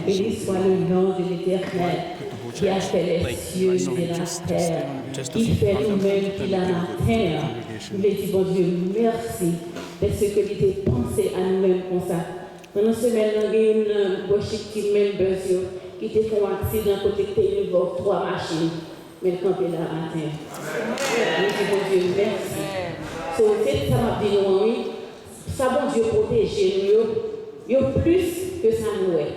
Béni soit le nom de l'Éternel qui a fait les cieux et la terre, qui fait nous-mêmes qu'il a la terre. Nous lui disons, bon Dieu, merci parce que il était pensé à nous-mêmes comme ça. Pendant ce semaine, il y a une worship team member qui était fait un accident côté de 3 machines, mais le camp est là à terre. Nous disons, bon Dieu, merci. So, c'est ça m'a dit, oui, ça bon Dieu protège nous, plus que ça nous est.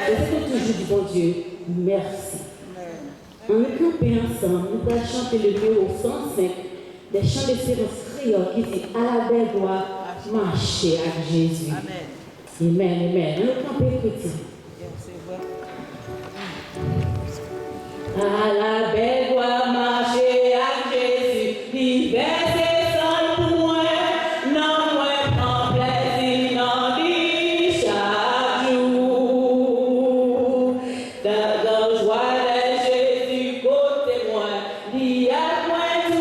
Et c'est toujours du bon Dieu, merci. On est campés ensemble, nous allons chanter le numéro 105 des chants d'espérance créole qui dit à la belle gloire, marcher avec Jésus. Amen, amen. On est campés chrétiens. À la belle gloire, marcher avec Jésus, liberté. Liberté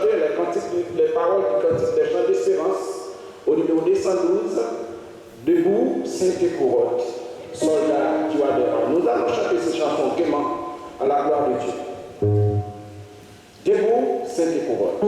chanter les paroles du cantique des chants d'espérance au numéro 212, Debout, Sainte-Couronne, soldat du roi des rois. Nous allons chanter ces chansons gaiement à la gloire de Dieu. Debout, Sainte-Couronne.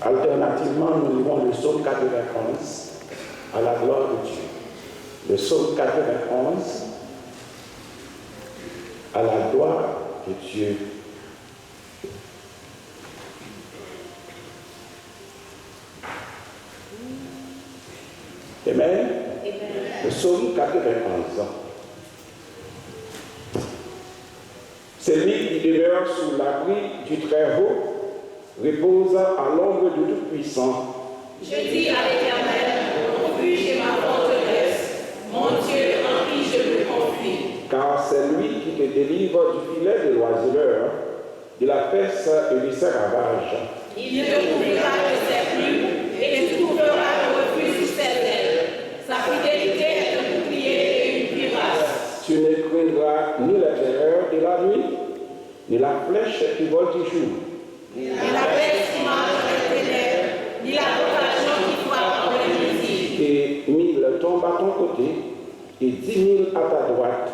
Alternativement, nous lirons le psaume 91 à la gloire de Dieu. Le psaume 91 à la gloire de Dieu. Amen. Amen. Le psaume 91. Celui qui demeure sous l'abri du Très-Haut repose à l'ombre du Tout-Puissant. Je dis à l'Éternel, mon refuge et ma forteresse, mon Dieu en qui je me confie. Car c'est lui qui te délivre du filet de l'oiseleur, de la peste et du serravage. Il te couvrira de ses plumes et tu trouveras le refuge sous ses ailes. Sa fidélité est un bouclier et une cuirasse. Tu ne craindras ni la terreur de la nuit, ni la flèche qui vole du jour. Ni la peste qui marche dans les ténèbres, ni la tentation qui frappe en l'ennemi. Et 1000 tombent à ton côté, et 10 000 à ta droite,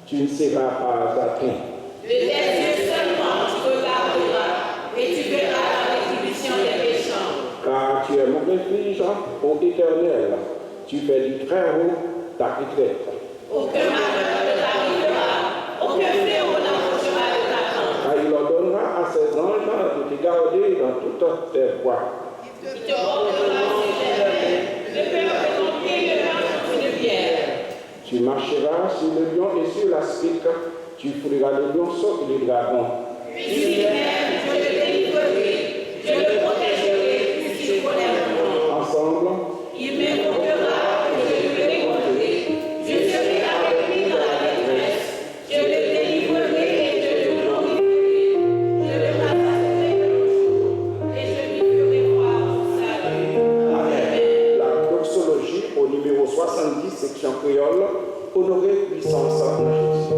tu ne seras pas atteint. De tes yeux seulement tu regarderas, et tu verras la rétribution des méchants. Car tu es mon refuge, ô Éternel, tu fais du Très-Haut ta retraite. Aucun malheur ne t'arrivera, aucun fléau n'approchera de ta tente. Car il ordonnera à ses anges de te garder dans toutes tes voies. Il te portera sur tes mains, de peur que ton pied ne heurte sur une pierre. Tu marcheras sur le lion et sur l'aspic, tu fouleras le lionceau et le dragon. Puis même, je le délivrerai, je le protégerai, puisqu'il connaît mon nom. Ensemble, Il m'écoutera et je 70, section créole, honorer puissance en Jésus.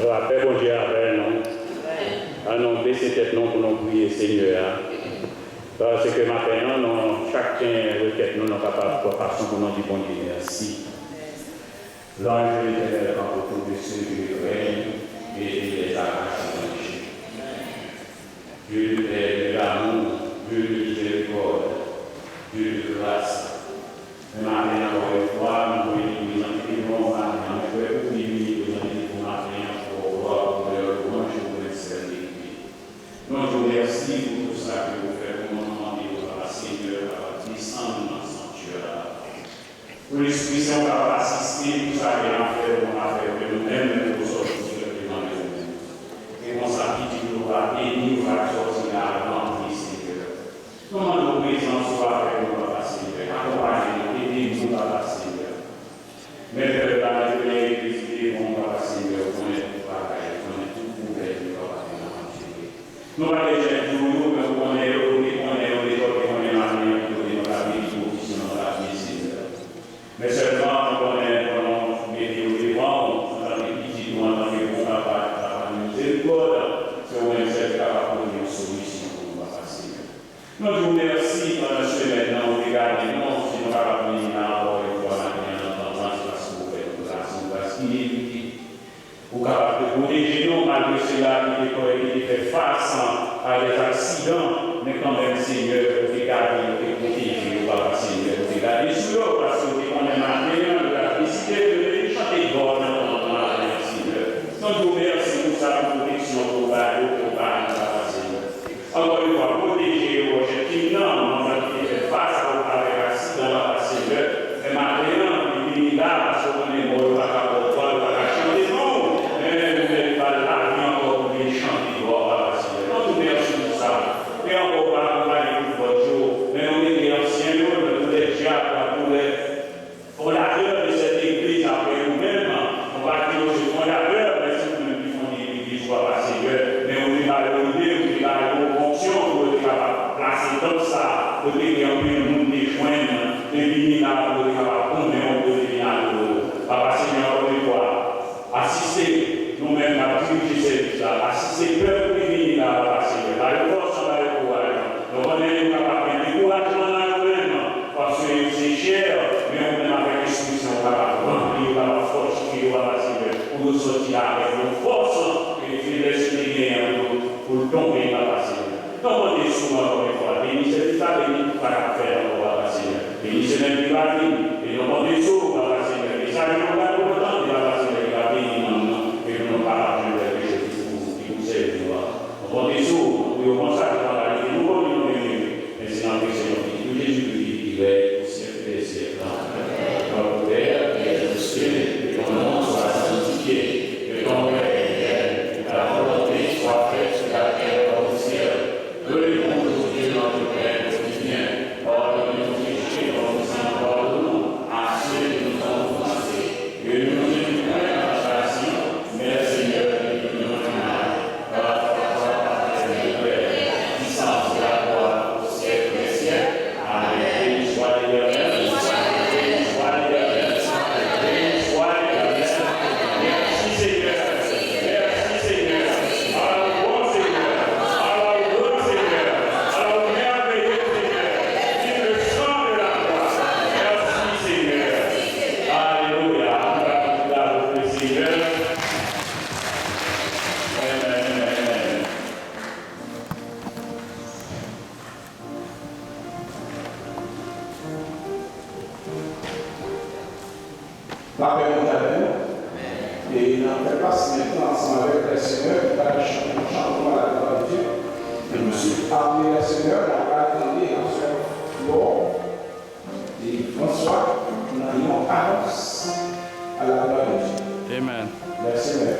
La paix, bon Dieu, avec nous. À nous baisser tête nous pour nous prier, Seigneur. Parce que maintenant, chacun requête nous, nous capables de façon pour nous dire bon Dieu, merci. L'ange de l'éternel quand autour de ceux qui règnent et les arrache dans les chiens. Dieu de l'amour, Dieu de miséricorde, Dieu de grâce. Mais maintenant, encore une fois, nous voulons nous inscrire maintenant, nous pouvons oublier nous inscrire pour maintenant, pour voir, pour leur louange, pour les servir. Nous vous remercions pour tout ça que vous faites pour nous demander au Seigneur, à descendre dans le sanctuaire. Pour l'Esprit Saint, on va assister tout ça que l'on fait, on va faire que nous-mêmes nous sortir devant nous. Et on s'applique, nous va bénir, nous va sortir à l'entrée, Seigneur. Nous demandons présence soit avec nous, Papa Seigneur. Accompagnez-nous, aidez-nous, Papa Seigneur. Mettez dans la l'église, mon Papa Seigneur, on est tout pareil, on est tout couvert, Papa Seigneur. Nous allons déjà dire, nous, mais on est la vie, on est la vie, sinon la vie, Seigneur. Mais seulement, on est dans les devants, dans les petits doigts, dans les bons capables, dans la miséricorde, c'est où on est capable de donner une solution pour nous, Papa Seigneur. Nous vous remercions pendant ce maintenant, regardez, non, si nous avons venir encore une fois, maintenant, dans la place pour faire nous grâce qui est pour capable de protéger nous malgré ce ceux-là qui fait face à des accidents, mais quand même, Seigneur, vous gardez, vous protégez, Papa Seigneur, vous gardez sur eux, parce que vous connaissez maintenant, vous avez décidé de chanter God dans la Seigneur. Donc, je vous remercie pour sa protection, pour Papa Seigneur. Encore une fois, protéger vos objectifs, on va faire face à l'accident, Papa Seigneur. Et maintenant, il est là, parce qu'on est mort, on va chanter, non, mais vous n'êtes pas là, encore pour les chanter, Papa Seigneur. Donc, nous merci pour ça. Et encore pas accompagner pour votre jour, mais on est des anciens, nous, les diables, pour les fondateurs de cette église, après nous-mêmes, on va dire aux fondateurs, mais c'est nous qui font l'église, Papa Seigneur, mais on est dans l'idée, on est dans la fonction, on est capable de placer comme ça, pour que les monde les joignent, les ministres, pour qu'on ait Papa Seigneur, encore une fois, assister nous-mêmes à tout ce qui s'est là, assister le peuple qui vient là, Papa Seigneur, la force, la courage. Nous connaissons capable de découragement dans nous-mêmes, parce que c'est cher, mais on est avec l'instruction, capable de remplir la force qui est Papa Seigneur, pour nous sortir avec nos forces et les laisser pour tomber, Papa Seigneur. Donc, on est souvent, encore une fois, bénissez l'État, bénissez par la faire, Papa Seigneur. Bénissez même la vie, et nous on est souvent, Papa Seigneur. Et ça, nous avons le temps de Papa Seigneur, qui va bénir maintenant, et nous n'avons pas l'argent de Dieu qui vous aide. Donc, on est souvent, nous avons ça, nous avons mais c'est dans le Seigneur qui Jésus qui est au siècle des siècles. Notre Père, qui est au ciel, que ton nom soit sanctifié, que ton règne vienne, que ta volonté soit faite sur la terre comme au ciel. Donnez-nous aujourd'hui notre pain quotidien. Pardonnez nos péchés, comme nous en pardonnons à ceux qui nous ont offensés. Que nous nous éduquions à la tentation, mais Seigneur, délivre-nous du mal. Car toi, Père, puissance et la gloire au siècle des siècles. Amen. Béni soit l'Éternel, béni soit l'Éternel, béni soit l'Éternel. Merci Seigneur, merci Seigneur. Alors bon Seigneur, alors bon Seigneur, alors merveilleux Seigneur, qui le sang de la croix. Merci Seigneur. Alléluia. On va tout le Seigneur. Amen. La paix mondiale. Et nous avons fait place maintenant ensemble avec le Seigneur qui va chanter un chant à la gloire de Dieu. Et nous sommes parmi le Seigneur, on va attendre la sœur Flore et François, nous avons annonce à la gloire de Dieu. Amen. Le Seigneur.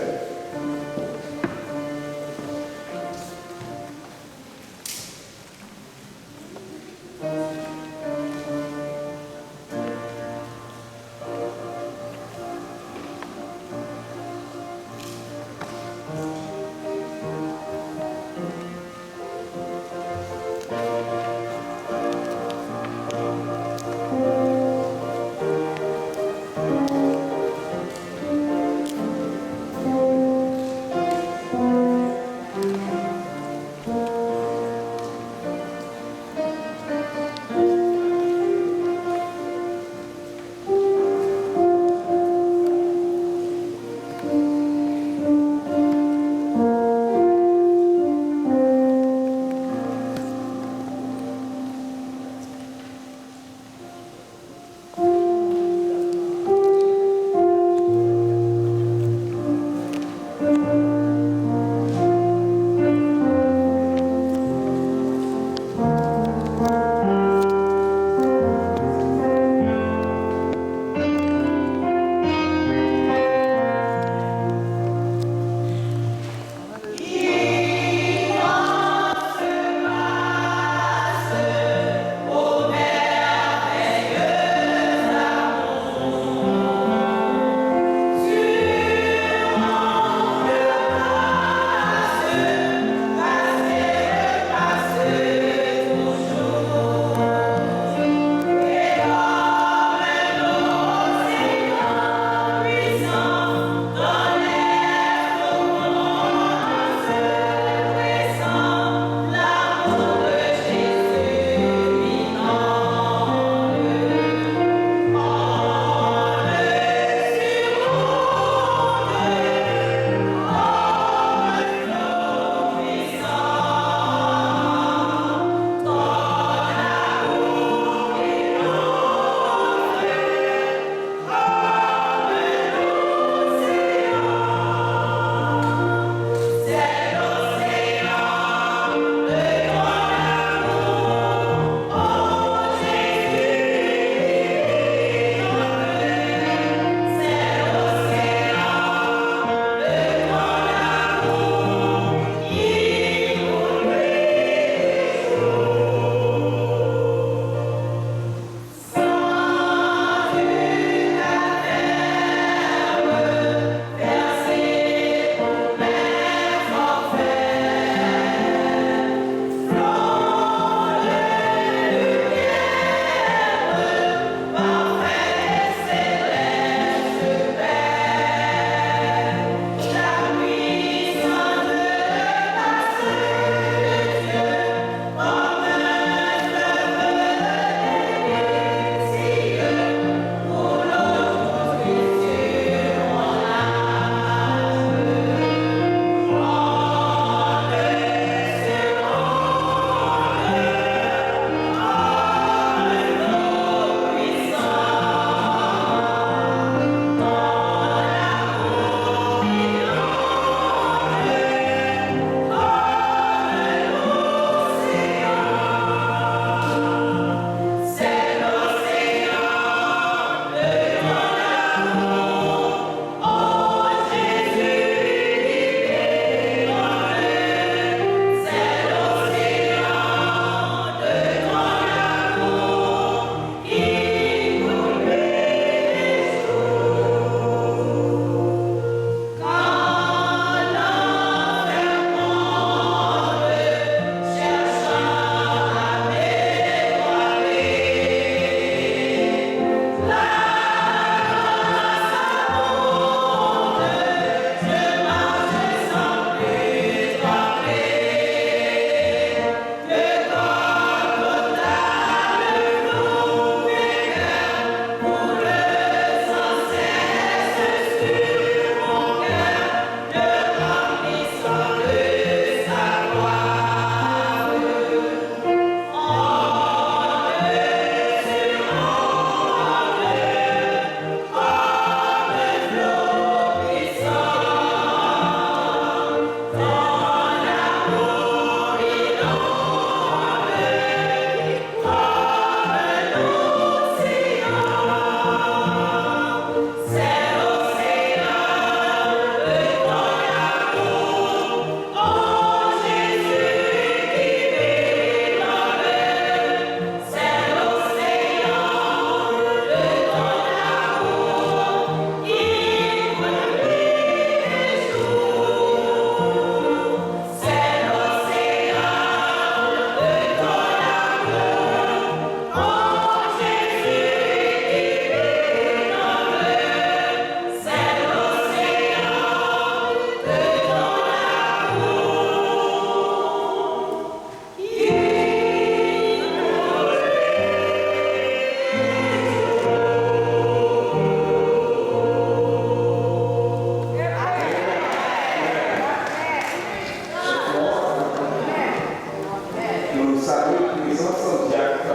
présence en diacre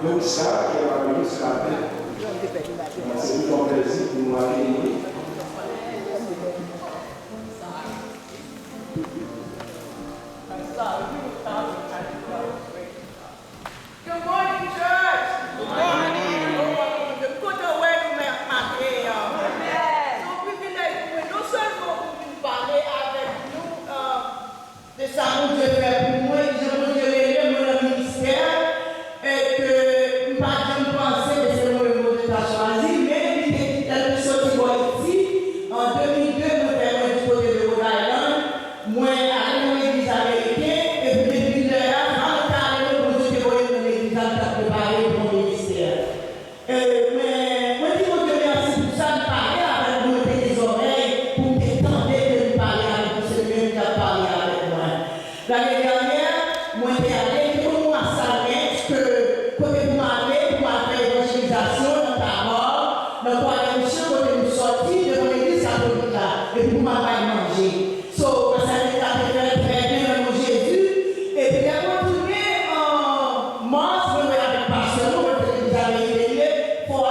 Douxa qui est parmi ce matin. C'est tout un plaisir pour nous accueillir. Good morning, church. Good morning. The good way to make my day. So, privilège, non seulement pour nous parler avec nous de ça, nous devons faire pour moi, je vais mon ministère, et que nous ne pas penser que c'est le mot de ta choisi, mais il est une sortie ici. En 2002, nous avons du côté de Rhode Island, moi, à l'église américaine, et puis depuis là, dans le cadre de l'église préparé pour mon ministère. Mais moi, je vous remercie pour ça, de parler avec vous, des oreilles, pour me tenter de parler avec vous, c'est mieux que de parler avec moi. L'année dernière, moi, j'étais allé pour moi à Salmet, que côté pour m'aller, pour faire l'évangélisation dans ta mort, dans quoi la mission, côté nous sortir de mon église catholique là, et pour m'aller manger. So, parce que ça fait très bien mon Jésus, et puis j'ai continué en mars, je vais avec pasteur, je vais vous avez pour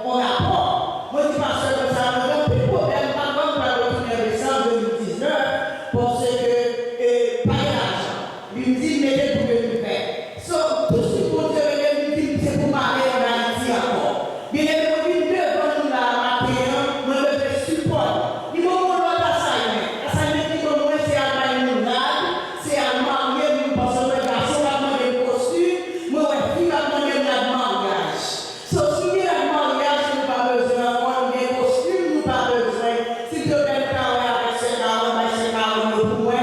on apprend. Moi, je pense que ça me donne des problèmes, pas comme pour retourner en décembre 2019, parce que pas d'argent. Il me dit, mettez pour le faire. So, tout ce que vous devez me dire, c'est pour m'aller en Haïti encore. Bien évidemment, devant nous là, matin, moi, je vais support. Il m'a dit, l'autre assignment qui pour moi, c'est à c'est à marier, parce que le garçon va demander le costume, moi, la fille va demander le mariage. So, si il y a un mariage, nous n'avons pas besoin, on a des costumes, nous n'avons pas besoin. Si tu veux faire avec ce carreau, pour moi.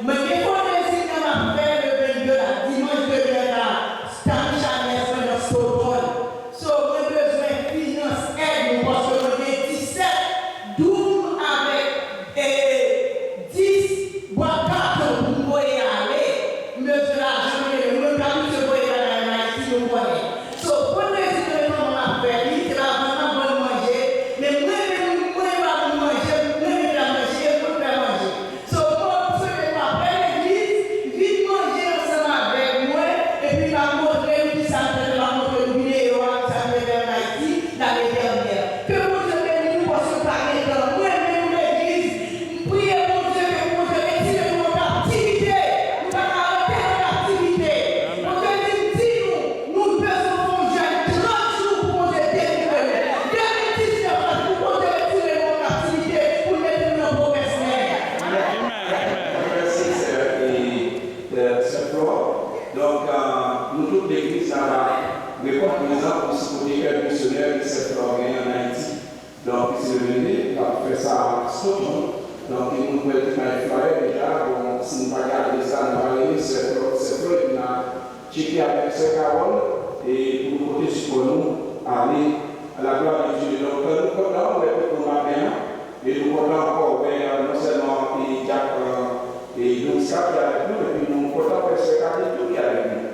Mais il faut essayer de faire le 22 là, dimanche de là, Stanislas dans Stockholm. So, on a besoin de finance, aide, parce que on est 17, 12 avec 10 boîtes carton pour nous y aller. Mais c'est l'argent, le cadeau se voit dans la Haïti, nous connaissons. So, pour nous essayer de faire mon affaire, c'est vraiment bon manger. Mais moi, je vais manger, moi, je vais manger, pour faire manger. So, moi, je vais m'appeler l'église, vite manger ensemble avec moi, et puis va montrer qui ça fait, va montrer une vidéo, ça fait en Haïti, l'année dernière. Que vous avez nous, parce que parler dans moi, même l'église, priez pour Dieu, que vous retirez de notre activité. Nous allons arrêter notre activité. Nous devons dire, nous devons manger 30 jours pour manger délivrer. 2019, pour retirer notre activité, pour mettre nos promesses. Merci, c'est Flore. Donc, nous, toute l'église, ça va répondre présent pour soutenir les missionnaires qui s'est Flore en Haïti. Donc, c'est venu, il a fait ça à Stockholm. Donc, il nous peut dire qu'il fallait déjà, bon, si nous ne regardons pas ça, nous allons aller, c'est Flore, il a checké avec ce Carole et pour nous côté sur nous, aller à la gloire de Dieu. Donc, nous comptons, on répète pour ma bien, et nous comptons encore, non seulement Jacques et donc ça qui est avec nous, et puis nous comptons que c'est Carole qui est avec nous.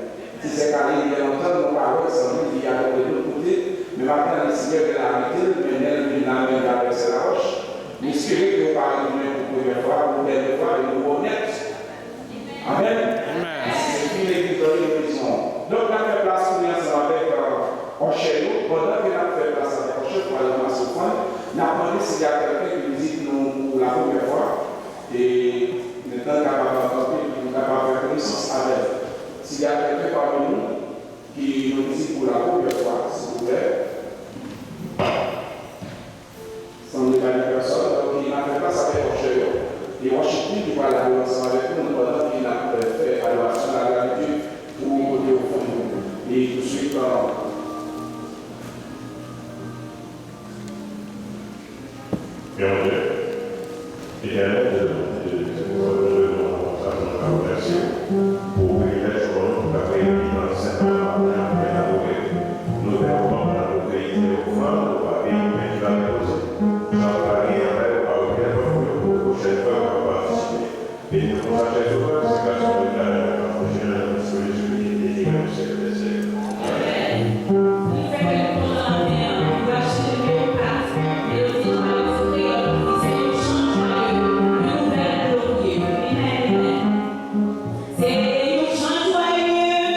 Si c'est Carole, il y a longtemps, nous parlons, sans doute, il y a de l'autre côté, mais maintenant, le Seigneur de la vérité, mais elle, il a même avec la roche. Nous espérons que nous parlons de nous pour la première fois, pour la dernière fois, et nous honnêtes. Amen. C'est une église de l'horizon. Donc, on a fait place pour nous ensemble avec Rochelle. Pendant que nous avons fait place avec Rochelle pour aller dans ce point, nous avons demandé s'il y a quelqu'un qui visite nous pour la première fois. Et nous sommes capables d'entendre, nous sommes capables de faire connaissance avec. S'il y a quelqu'un parmi nous qui nous visite pour la première fois, s'il vous plaît. Sans nous gagner personne, donc il n'a fait place avec Rochelle. Et Washington qui va aller ensemble avec nous pendant qu'il a fait adoration à la gratitude pour côté au fond. Et tout de suite, Bien Dieu, éternel de merci pour le privilège pour nous d'avoir été dans le Saint-Père, nous devons avoir notre pays au fond, nous avons mais tu vas déposer. Sans parler avec pour la prochaine fois qu'on va participer. Et nous avons fait ce que c'est parce que nous avons prochaine solution qui est au siècle des siècles. C'est un chant joyeux.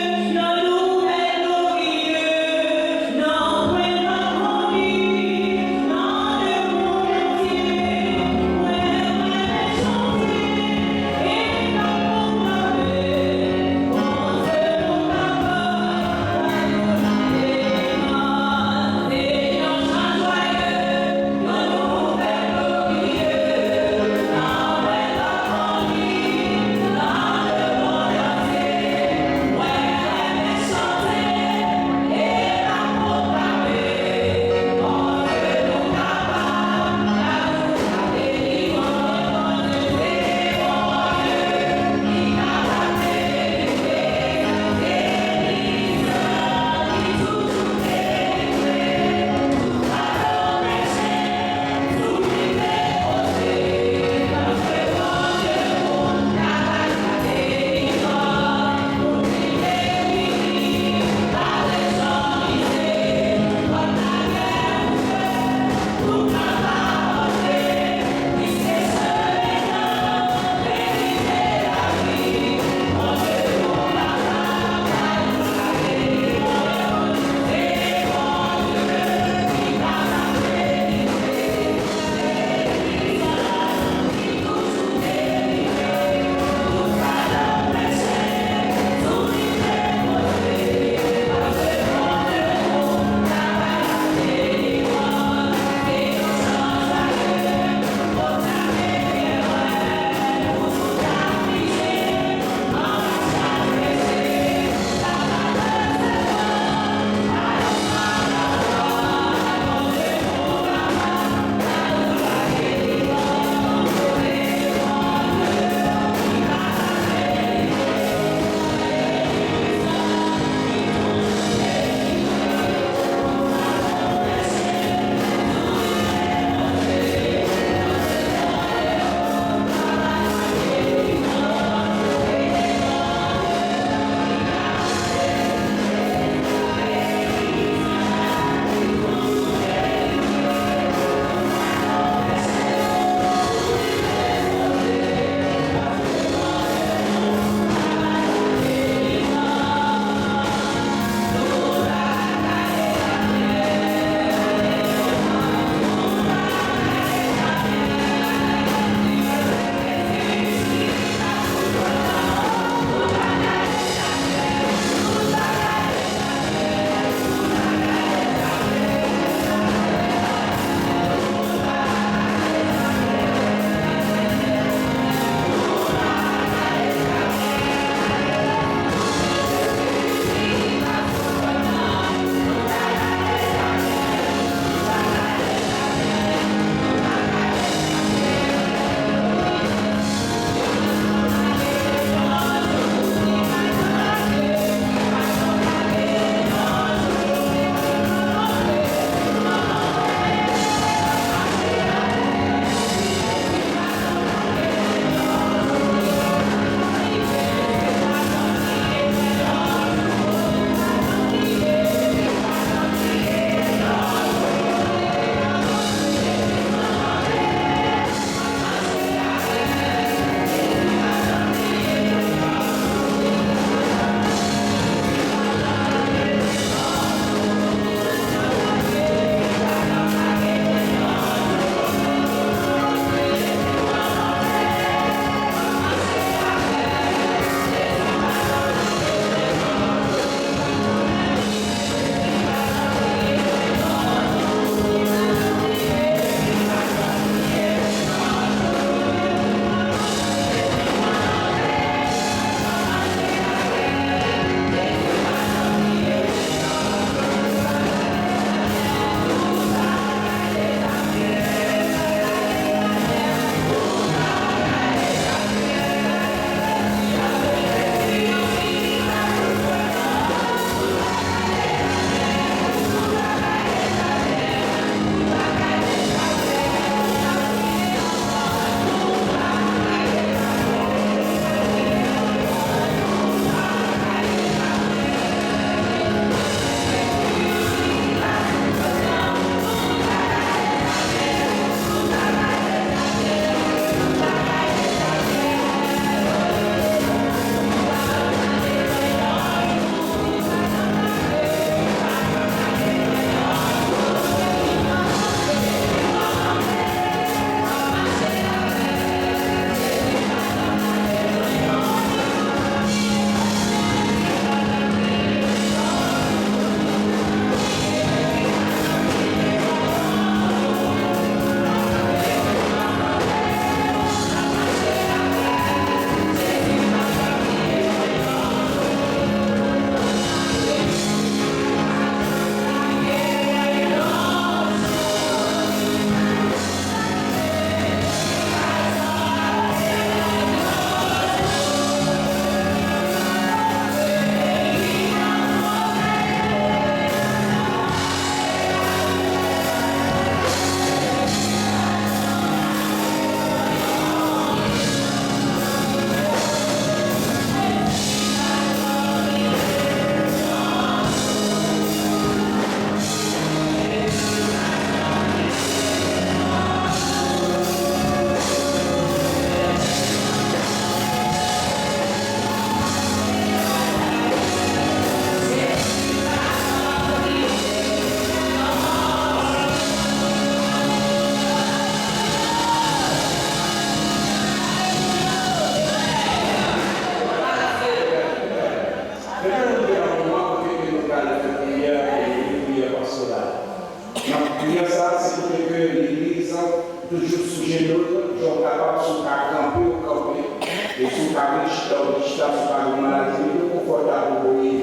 pas riche, c'est pas une maladie, c'est confortable pour lui.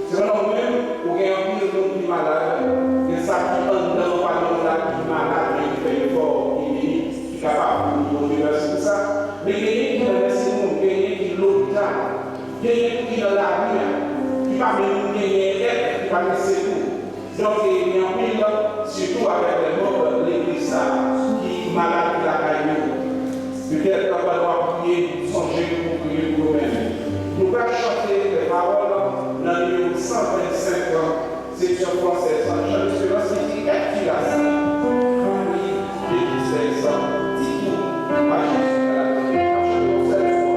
C'est vraiment même pour qu'il y ait un peu de malade, que ça qui est en dedans, pas de malade qui est malade, mais qui fait effort, qui est capable de vivre sur ça. Mais il y a qui est dans les séjours, il y a qui est l'hôpital, il y a qui est dans la rue, qui va même gagner aide, qui va laisser tout. Donc il y a un pile, surtout avec les membres de l'église qui est malade de la caille. Peut-être qu'on va devoir prier, songer pour prier pour nous-mêmes. Nous allons chanter les paroles dans le numéro 125, section française. Chant d'espérance qui dit activation. Oui, l'église des hommes, dit tout. Pas juste à la télé, pas juste au téléphone.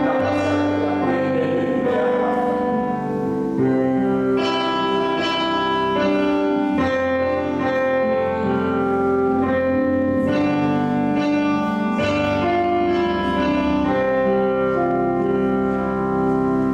La passage de la paix et de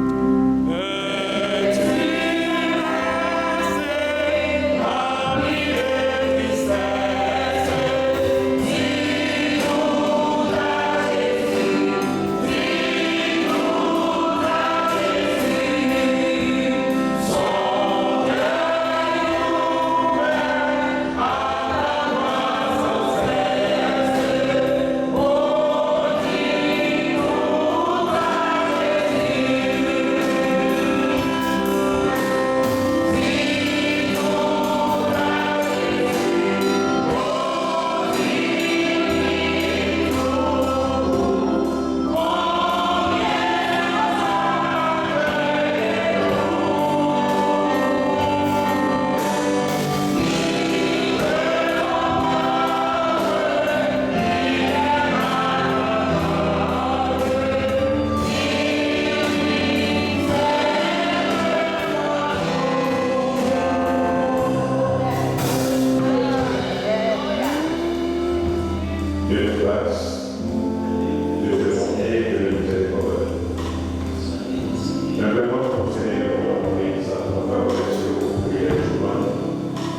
lumière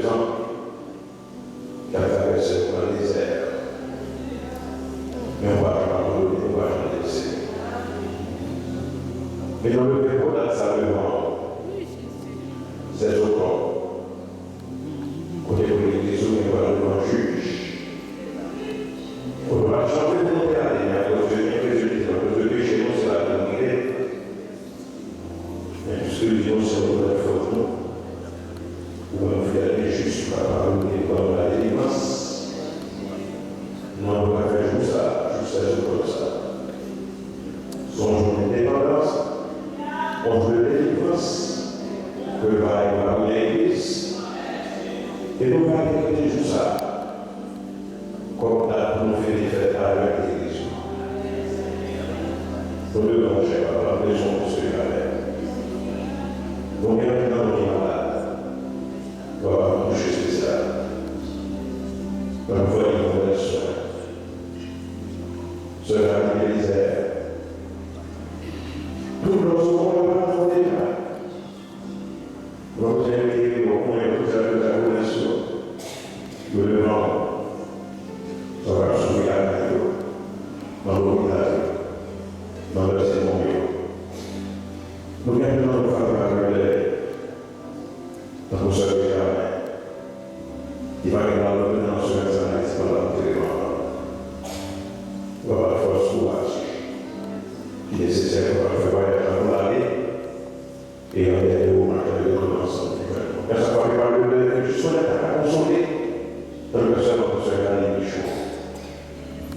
à la fin. Parfois, il faut le soin. Cela me disait, tout le monde va nous déjà. Vous avez au point de vous avez la relation. Le vent, ça va soulever la main, dans l'hôpital, dans le séminaire. Nous venons de faire la relève. Dans le seul jamais. Il va y avoir l'ordonnance sur les analyses par la télévision. Il va y avoir la force courage qui est nécessaire pour faire voyager dans la vie et en dernier moment, il y a des commencements. Mais ça va parler de justement à consommer dans le personne pour se regarder les choses.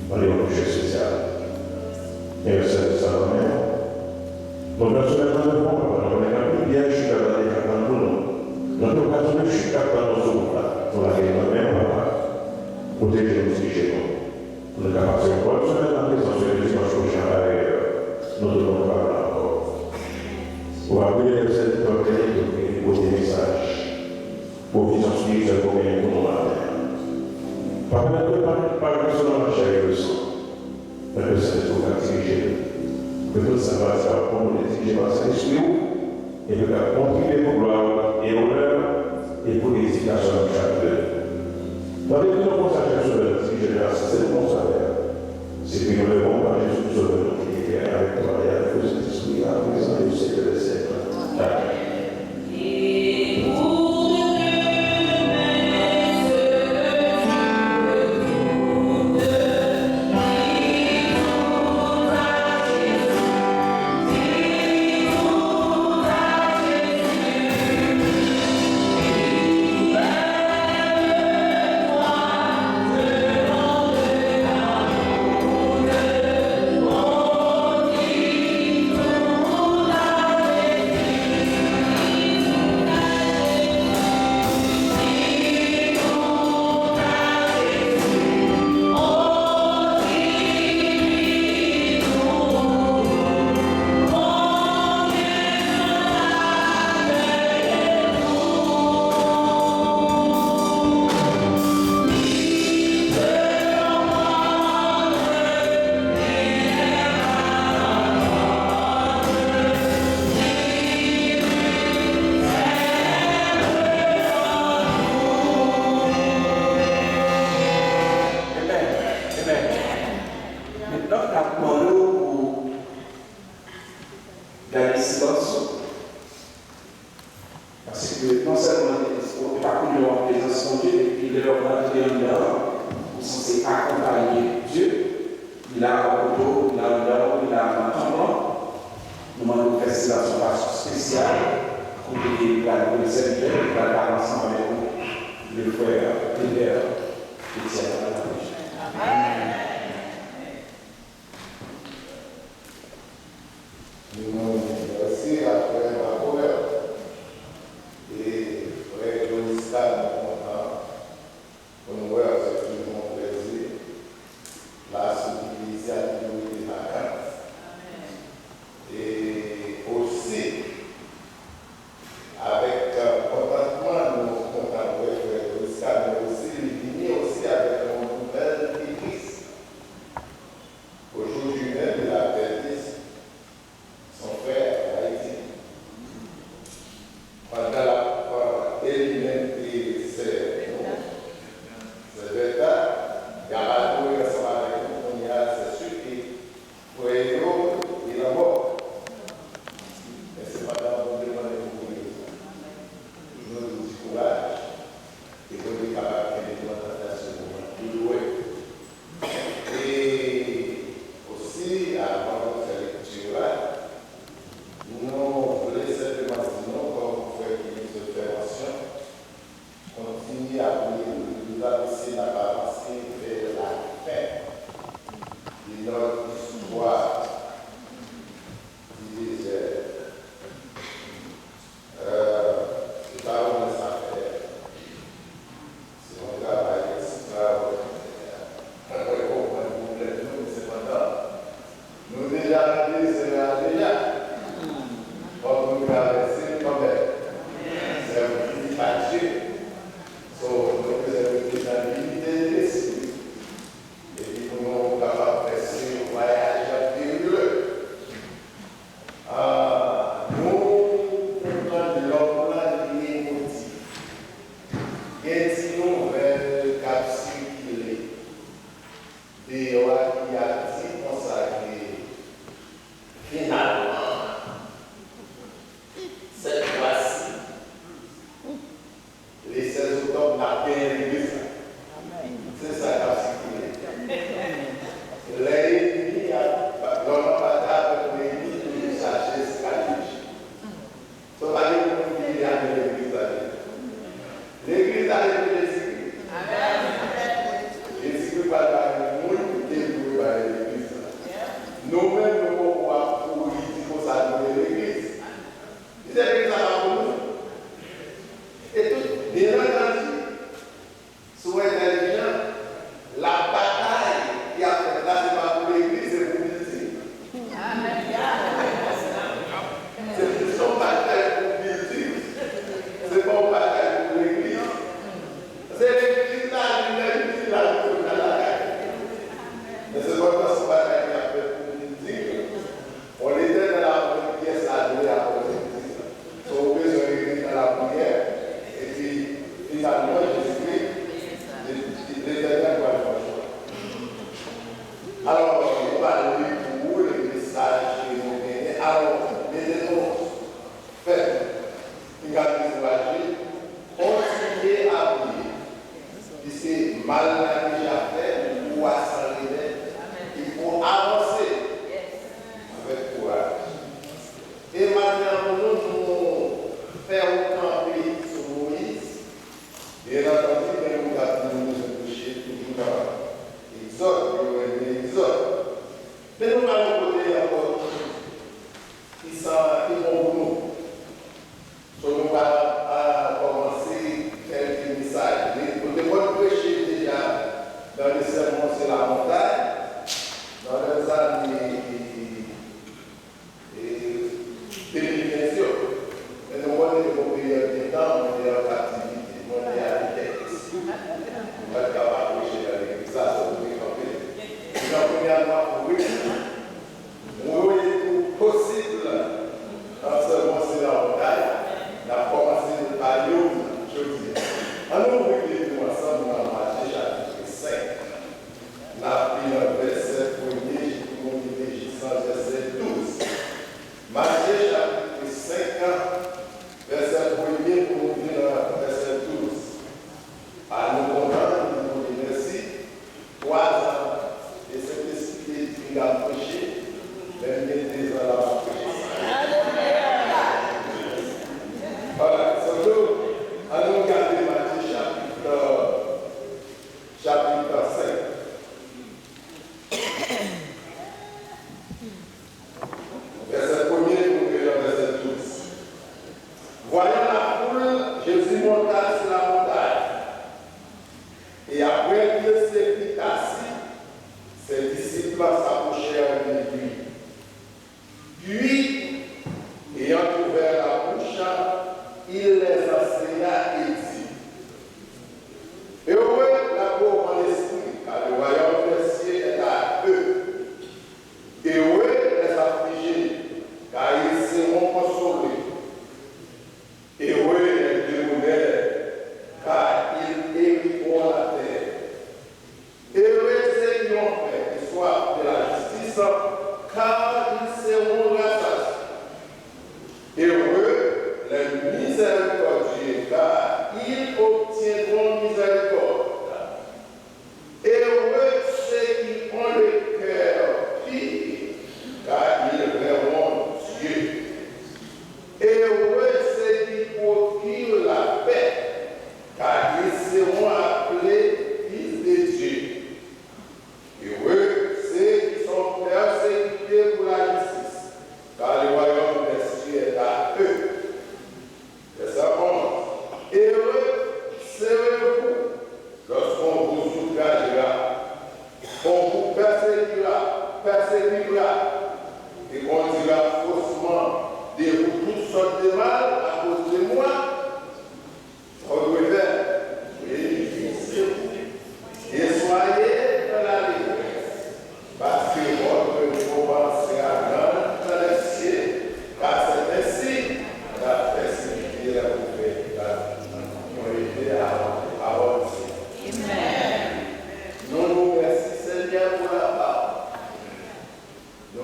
Dans les objets sociaux. Et c'est ça même. Donc, personnellement, je ne comprends pas. On est un peu bien, je suis capable de faire dans le monde. Dans l'occasion, je suis capable de faire dans la réunion, même pas protéger nos chez nous. On est capable de faire une semaine dans les enseignements du dimanche prochain avec nous devons parler encore. On va brûler cette doctrine pour des messages, pour vision spirituelle pour gagner pour nous matin. Par contre, pas personne dans la chair et le sang. Mais que ça ne soit pas dirigé. Que tout ça va pour nous diriger par Saint-Esprit et que ça contribuer pour gloire et honneur et pour l'édification de chaque œuvre. Dans les deux consacrations sur le général, c'est le bon salaire. C'est que nous devons par Jésus Sauveur qui est avec toi et avec le Saint-Esprit à présent et au siècle des siècles. Amen. Avec contentement, nous comptons avec le aussi, mal n'a déjà fait, pour s'enlever, il faut avancer avec courage. Et maintenant, nous faire aucun pays sur Moïse, bien entendu, nous avons touché toujours Exode. Mais nous allons côté encore qui vont pour nous. Donc nous allons commencer quelques messages. Nous devons prêcher déjà dans les sermons sur la montagne, dans les années 2015. Mais nous allons développer des temps, on est en activité, on est à l'église. On va être capable de prêcher dans l'église. Ça, c'est pour la première fois pour oui, est possible, en seulement c'est la montagne, la commencé de parler aujourd'hui. Alors, nous vivons ensemble dans Matthieu chapitre 5. La première verset 1er, jusqu'au verset 12. Matthieu chapitre 5, verset 1er, pour nous verset 12. À nous comprendre, nous vous remercie. 3 ans. Et cet esprit qui a prêché, même les ans à prêcher. Voilà, surtout, allons regarder Matthieu chapitre 5. Verset 1er, pour verset 12. Voyant la foule, Jésus monta sur la montagne. Et après qu'il s'est assis, ses disciples s'approchèrent de lui. Puis, ayant ouvert la bouche, il les enseigna et dit: Heureux la pauvre en esprit, car le royaume des cieux est à eux. Heureux les affligés, car ils seront consolés. Heureux les démodèles, car ils hériteront la terre. Heureux ceux qui ont fait et soif de la justice, car ils seront rassasiés. Heureux les miséricordieux, car ils obtiendront miséricorde. Heureux ceux qui ont le cœur pur, car ils verront Dieu. Heureux ceux qui procurent la paix, car ils seront appelés fils de Dieu. Heureux ceux qui sont persécutés pour la justice, car le royaume des cieux est à eux. Verset 11. Heureux serez-vous lorsqu'on vous outragera, qu'on vous persécutera, et qu'on dira faussement de vous toutes sortes de mal à cause de moi. Et soyez dans la détresse, parce que votre récompense sera dans les cieux, car c'est ainsi la persécution a été à votre Dieu. Amen. Nous nous remercions Seigneur pour la parole. Nous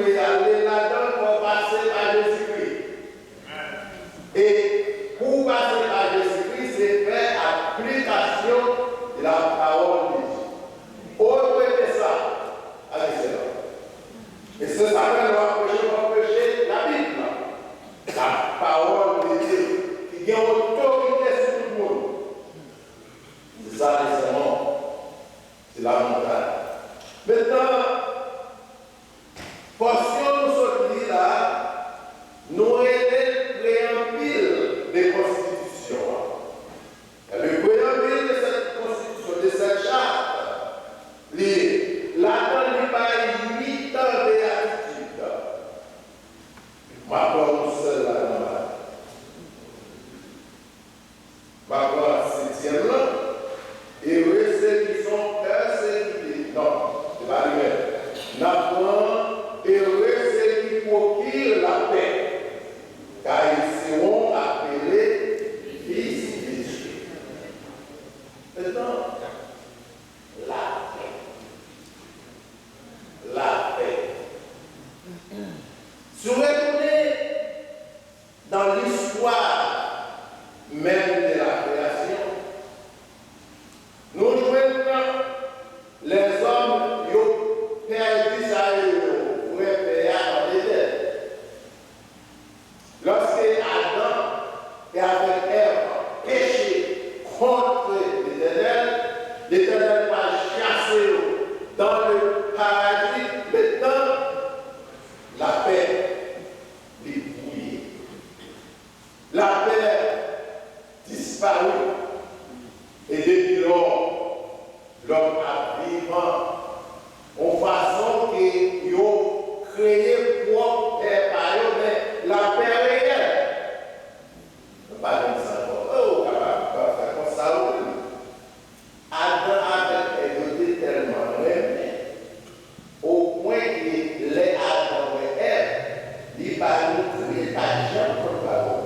doit aller là-dedans pour passer par Jésus-Christ. Et pour passer par Jésus-Christ, c'est faire application de la parole de Dieu. Autre que ça, allez, c'est là. Et c'est ça que nous va prêcher la Bible. La parole de Dieu qui a autorité sur tout le monde. C'est ça les sermons. C'est la montagne. Maintenant, portion nous sortir là, nous aider préambule des constitutions. Le préambule de cette constitution, de cette charte, là-dedans, il y a 8 ans de attitude. Ma parole seule là-dedans. Ma parole 7e là. Et eux, ceux qui sont persécutés. Non, c'est pas lui-même. N'apprend, et eux, ceux qui procurent la paix. Car ils seront appelés fils de Dieu. Maintenant, la paix. La paix. Si vous retournez dans l'histoire même de la création, nous jouons les hommes qui ont perdu sa vie, pour être payés dans l'Éden. Lorsque Adam et avec Ève péché contre l'Éternel va chasser dans le paradis. Maintenant, la paix lui brouillée. La paix disparue. Et depuis lors, l'homme a vivant en façon qu'ils ont créé pour paix par eux, mais la paix réelle. Pas comme ça, oh, capable, comme ça, Adam avait été tellement aimé, au point que les Adam et Ève, ils parlent de l'état comme parole.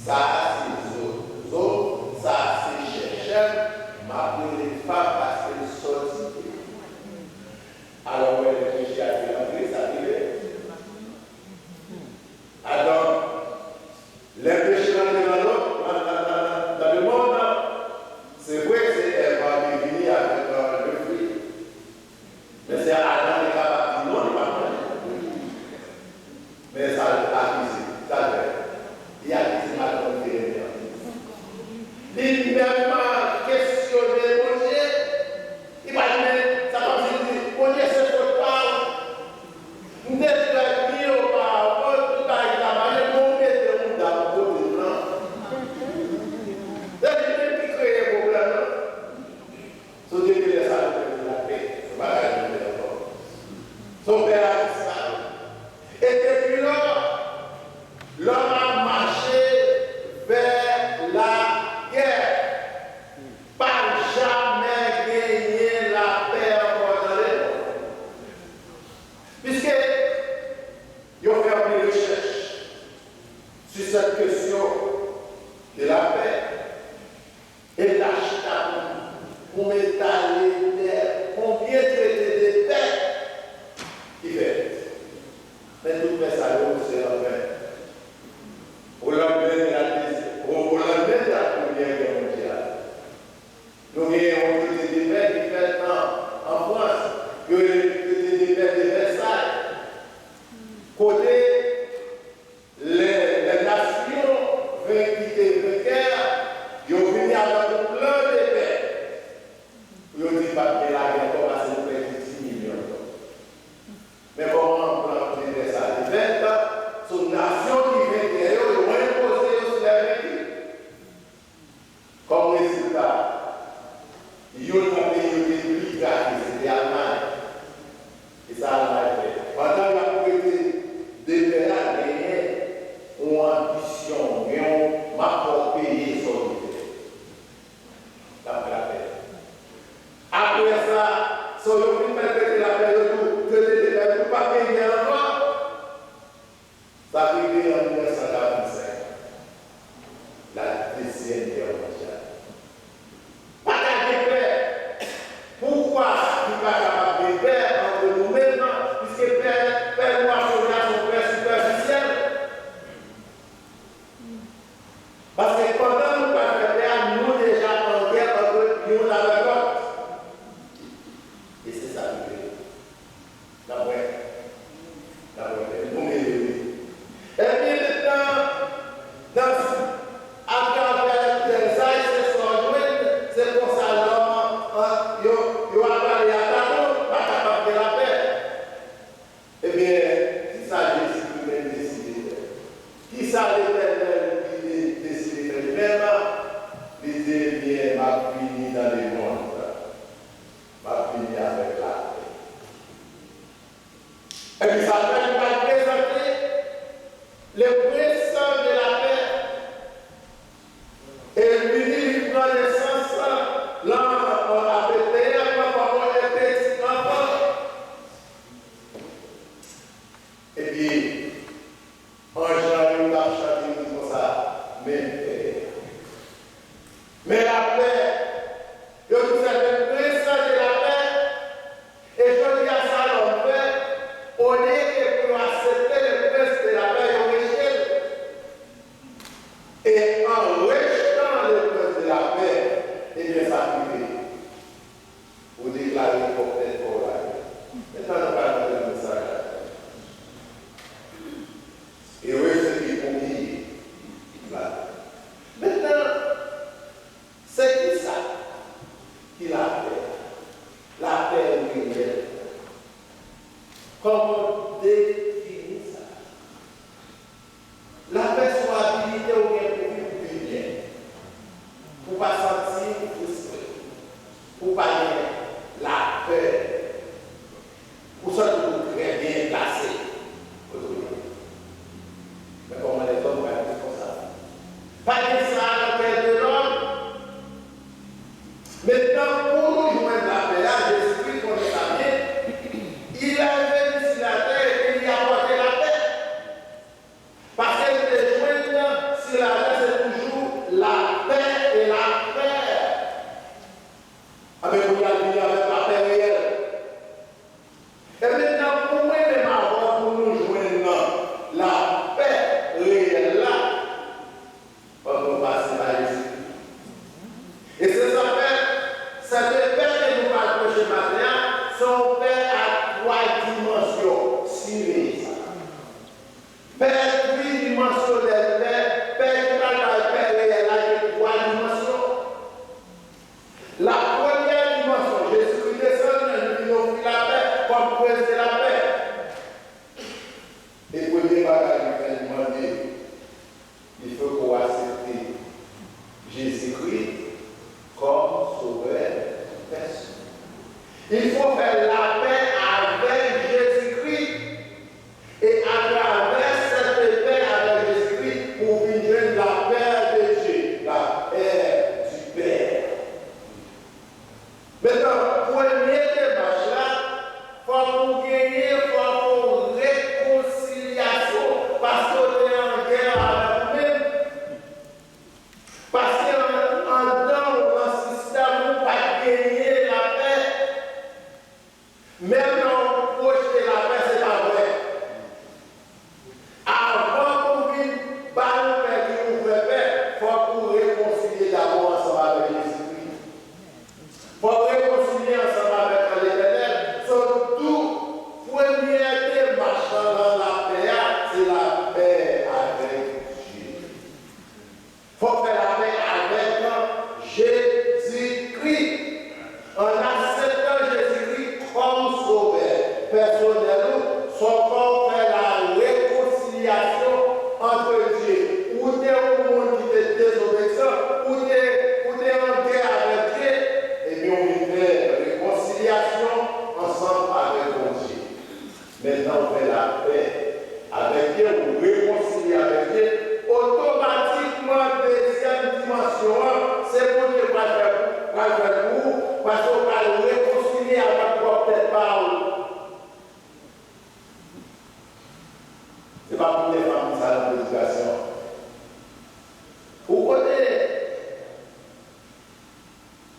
Ça, c'est autres, ça, c'est cher, m'appeler les femmes parce qu'elles sont sorties. Alors, on va réfléchir à l'entrée, ça arrive. Alors, les péchés dans le monde, c'est vrai que c'est Ève qui est venue avec le fruit. Mais c'est Adam qui est capable de dire non, il ne va pas manger. Mais ça a accusé, ça a fait. Il a accusé Adam de faire. Il n'a même pas questionné mon Dieu. Il va dire, ça va se dire, mon Dieu, c'est votre part. Nous n'êtes pas mis au parole, tout à l'heure, mon Dieu, c'est mon dame, côté blanc. C'est lui qui crée les problèmes. Son Dieu qui laisse à la paix. C'est pas la même chose. Son père a dit ça. Et depuis là, l'homme a marché vers la guerre. Pas jamais gagner la paix encore dans les mondes. Puisque ils ont fait une recherche sur cette question de la paix et l'achat pour m'étaler combien de traités de paix il fait. Mais tout fait ça, c'est en vain. Au lendemain de la Première Guerre mondiale, nous avons un traité de paix qui fait en France, il y a un traité de paix de Versailles. Côté les nations vaincues et vainqueurs, ils ont venu avec un plan de paix. Ils ont dit pas que la guerre va passer près de 10 millions. Mais comment on peut dire ça? Les 20 ans, sont nations qui vainquent, ils ont imposé sur les vaincus. Comme résultat, ils ont été plus gardés, c'était l'Allemagne. Et ça, Allemagne fait. Pendant la prêté des pays à gagner, ont ambition, mais on m'a pas payé son idée. La paix. Après ça, si on veut mettre la paix de tout, ne peut pas payer encore. Ça arrive en 1945, la deuxième guerre mondiale. Pas de paix. Pourquoi il n'y a pas de paix entre nous maintenant, puisque paix Et puis ça va présenter les puissants de la paix. Et lui dit, il prend l'essence, là, on a pété, on a petit enfant. Et puis, en janvier, on a chanté comme ça, mais la paix, je vous ai le puissant de la paix, et je dis à ça, l'on fait, on est pour accepter le prince de la paix, on rejet. Et en rejetant le prince de la paix, eh bien, ça privé. Vous déclarez pour être pour la paix. Maintenant, nous parlons de message. Et oui, c'est qui pour qui? Maintenant, c'est qui ça qui la paix? La paix réelle. Comment définir ça? La paix soit habilitée au bien pour vivre bien. Pour ne pas sentir frustré. Pour ne pas avoir la paix. Pour ça, vous très bien placé. Mais comment les hommes vont être comme ça? Pas de ça à la paix de l'homme. Maintenant, pour nous joindre la paix, Jésus-Christ, qu'on est bien, il a venu sur la terre et il a apporté la paix. Parce que les joindre sur la terre, c'est toujours la paix et la paix. Avec vous, il a dit avec la paix réelle. Et maintenant, pour nous-mêmes avoir pour nous joindre la paix réelle là, on va passer par Jésus. Et c'est ça fait, cette paix que nous approchons maintenant, son paix à 3 dimensions. Suivez ça. Paix 3 dimensions de paix, paix qui parle de la paix réelle là, il y a 3 dimensions. La première dimension, Jésus-Christ descend, il nous offre la paix comme prince de la paix. Et pour les bagages, il faut demander, il faut qu'on accepte Jésus-Christ comme sauveur personne. Il faut faire la paix avec Jésus-Christ et à travers cette paix avec Jésus-Christ pour vivre la paix de Dieu, la paix du Père. Maintenant, premier démarche là, il faut nous gagner, il faut une réconciliation parce qu'on est en guerre avec nous-mêmes. Parce qu'en dans le système, nous ne pouvons pas gagner la paix. Même dans le proche de la paix, ce n'est pas vrai. Avant qu'on vienne par nous faire qui nous fait paix, il faut nous réconcilier d'abord ensemble avec Jésus-Christ. Il faut réconcilier ensemble avec l'Éternel. Surtout, première démarche dans la paix, c'est la paix avec Dieu. Il faut faire la paix avec Jésus-Christ. En acceptant Jésus-Christ comme sauveur personnel, son corps fait la réconciliation entre Dieu. Ou tu es au monde qui est désobéissant, ou tu es en guerre avec Dieu, et bien on fait réconciliation ensemble avec mon Dieu. Maintenant on fait la paix avec Dieu, on réconcilie avec Dieu. Automatiquement, deuxième dimension, c'est pour Dieu pas faire pour vous, parce qu'on va le réconcilier avec votre tête parole. Ce n'est pas pour les femmes qui sont dans l'éducation. Vous connaissez,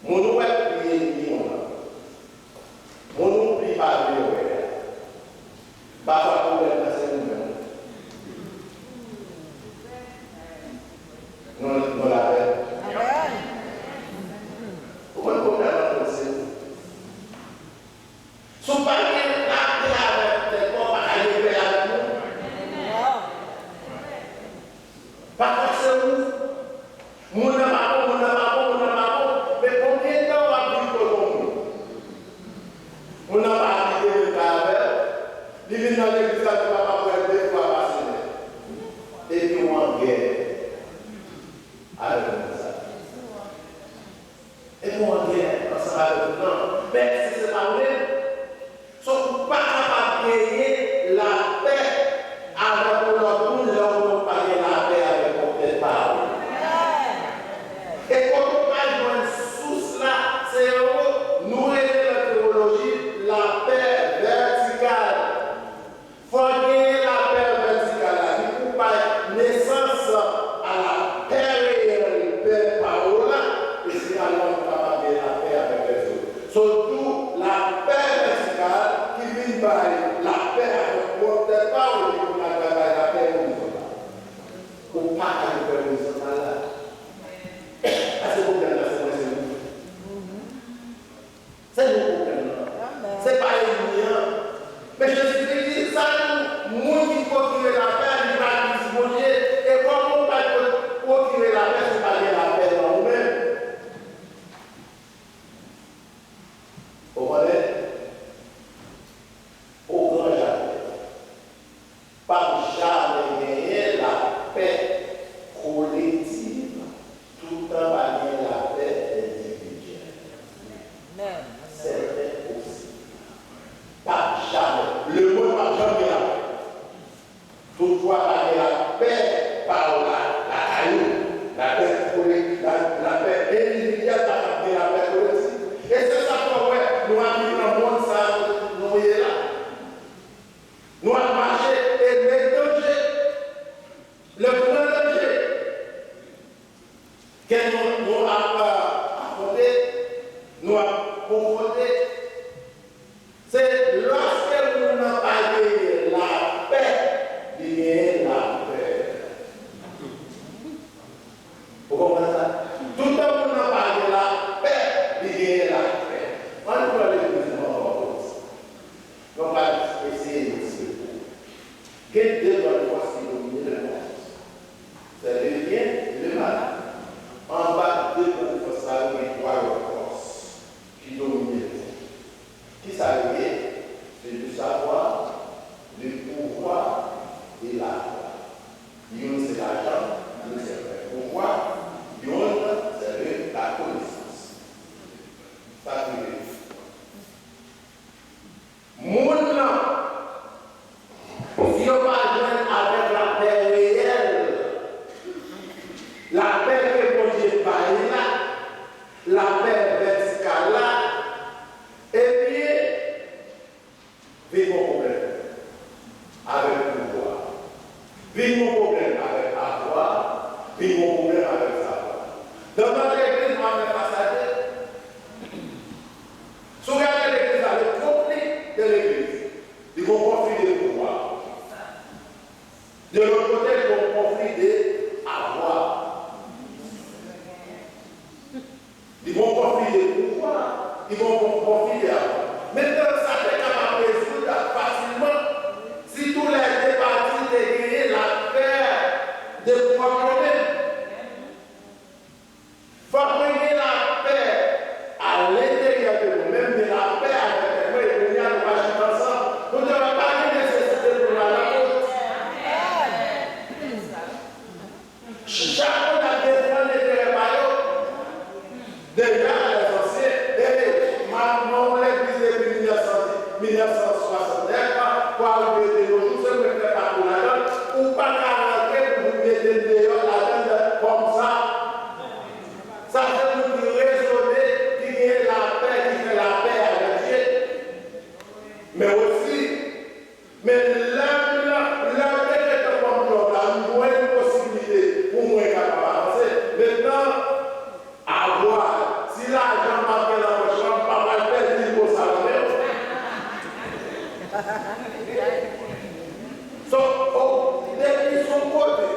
mon nom est prié, mon nom prie pas Dieu. Parfois, pour les passer nous-mêmes. Non la paix. Pourquoi le problème est aussi? Son pari la paix avec tes corps, pas aller paix avec nous. Pas forcément. Mon amour, mais combien de temps on va vivre comme nous? On n'a pas habité le travail. Il vient dans l'église, il ne va pas faire deux fois passer. Et puis on en guerre. Avec ça. Et puis on en guerre ensemble avec nous. Mais si c'est pas vrai, ils ne sont pas capables de gagner gagner, c'est du savoir, du pouvoir et la foi. Une, c'est l'argent, une, c'est le pouvoir, une, c'est la connaissance. Ça veut dire. Moun là, si on va joindre avec la paix réelle, la paix que mon Dieu parle là, la paix verticale là, eh bien, vivons mon problème avec le pouvoir, vivons mon problème avec avoir, vivons mon problème avec savoir. Dans notre église, on va passager. Si vous regardez l'église, le conflit de l'église, ils vont conflit de pouvoir. De l'autre côté, ils vont conflit d'avoir. Ils vont conflit de pouvoir, ils vont conflit d'avoir. Maintenant, ça fait capable de résoudre facilement si tous les deux parties dégagnent la paix de pouvoir problème. Il faut bringuer la paix à l'intérieur de nous-mêmes, mais la paix avec les frères et les nous marchons ensemble. Nous ne devons pas de nécessité pour la route. Chacun a besoin d'intérêt par eux. Déjà, les anciens, et maintenant, l'église depuis 1969, pour arriver de nos jours, c'est que fait pas pour la donne, ou pas qu'à rentrer pour vous mettre dehors la donne comme ça. Ça fait nous raisonner qui est la paix, qui fait la paix avec Dieu. Mais aussi, l'homme est comme nous, nous avons une possibilité pour nous capable d'avancer. Maintenant, avoir, si l'argent m'a fait la poche, on ne va pas faire du beau salaire. Depuis son côté,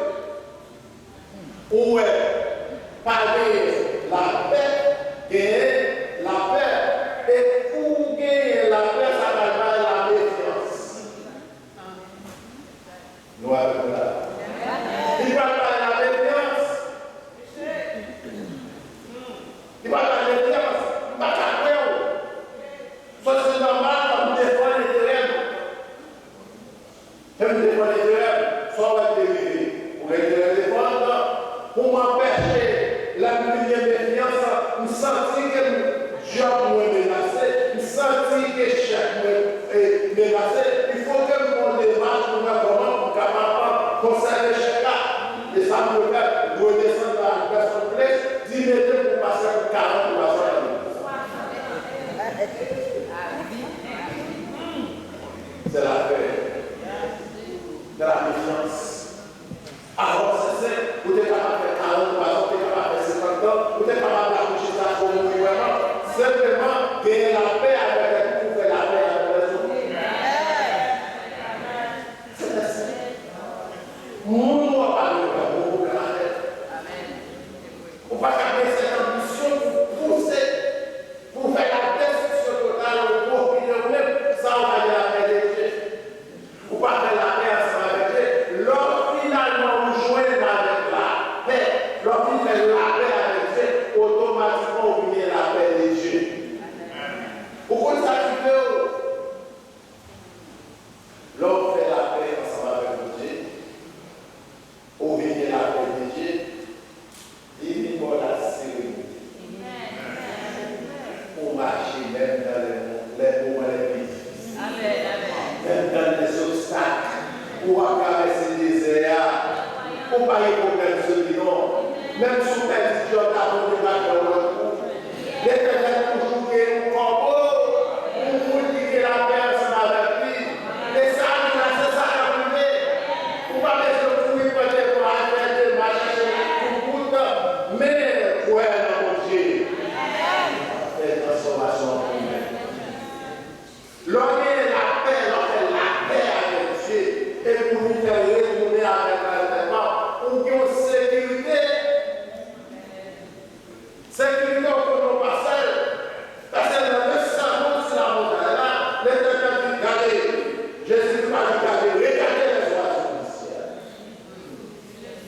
où est parler la paix, gagner la paix, et pour gagner la paix, ça va faire la méfiance. Nous avons là. Il va faire la méfiance. Il va faire la méfiance. Il va faire la méfiance. C'est normal comme défendre les terrains. Même défendre les terrains, soit on va dériver. Pour les défendre, pour m'empêcher la première méfiance, me sentir que je suis menacé, me sentir que chaque est menacé. Il faut que mon démarche pour voir comment on est capable de conserver chacun. Et ça me fait redescendre dans la personne place, 10 mètres pour passer à 40 pour passer à 10. C'est la paix. De la méfiance. Alors, c'est vous êtes capable de faire 40 ans, vous êtes capable de faire 50 ans, vous êtes capable d'accoucher ça pour le gouvernement. Simplement, gagner la paix avec elle pour faire la paix avec les autres. C'est ça. Nous ne pouvons pas le faire pour la tête. On va garder cette ambition pour pousser, pour faire la destruction totale au profit de nous-mêmes, ça on va dire la paix des Dieu. Pour pas faire la paix ensemble avec Dieu. Lorsque finalement vous jouez avec la paix, lorsque vous faites la paix avec Dieu, automatiquement vous venez la paix des Dieu. Pourquoi ça tu veux? Lorsque vous faites la paix ensemble avec Dieu, vous venez la paix des Dieu, il vient pour la sérénité. Pour marcher même dans les moments les plus difficiles. Même dans les obstacles, pour traverser les déserts, pour pas y problème de non. Même si vous êtes idiot, vous ne pas faire le coup. L'Éternel toujours guérit un corbeau, pour vous dire la personne avec lui. Et ça, c'est ça la privé. Pour pas mettre le fruit pour aller marcher pour tout, mais pour elle, mon Dieu. C'est transformation en privé. L'homme est la paix avec Dieu, et pour nous faire retourner avec l'entraînement, pour qu'il y ait une sécurité. Sécurité autour de nos parcelles. Parce que dans le sang, c'est la montagne là, l'Éternel dit, regardez, Jésus m'a dit, regardez les oiseaux du ciel.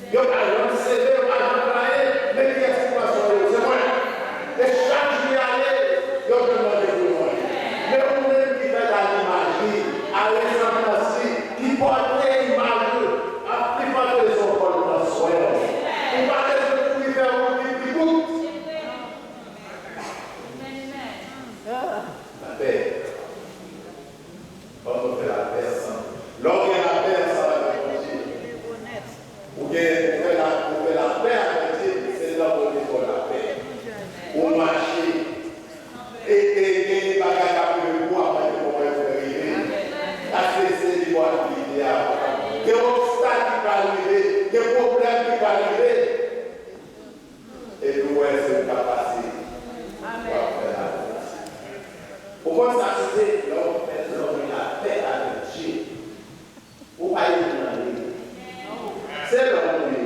Il y a pas de CV, il y a pas de mais qui est-ce qui va sauver? C'est moi. Et chaque jour, il y a des gens qui vont demander pour moi. Mais on est qui va des obstacles qui vont arriver, des problèmes qui vont arriver. Et puis, ouais, c'est une capacité. Pourquoi ça se fait l'homme fait la paix avec Dieu? Ou pas y demander. C'est l'homme qui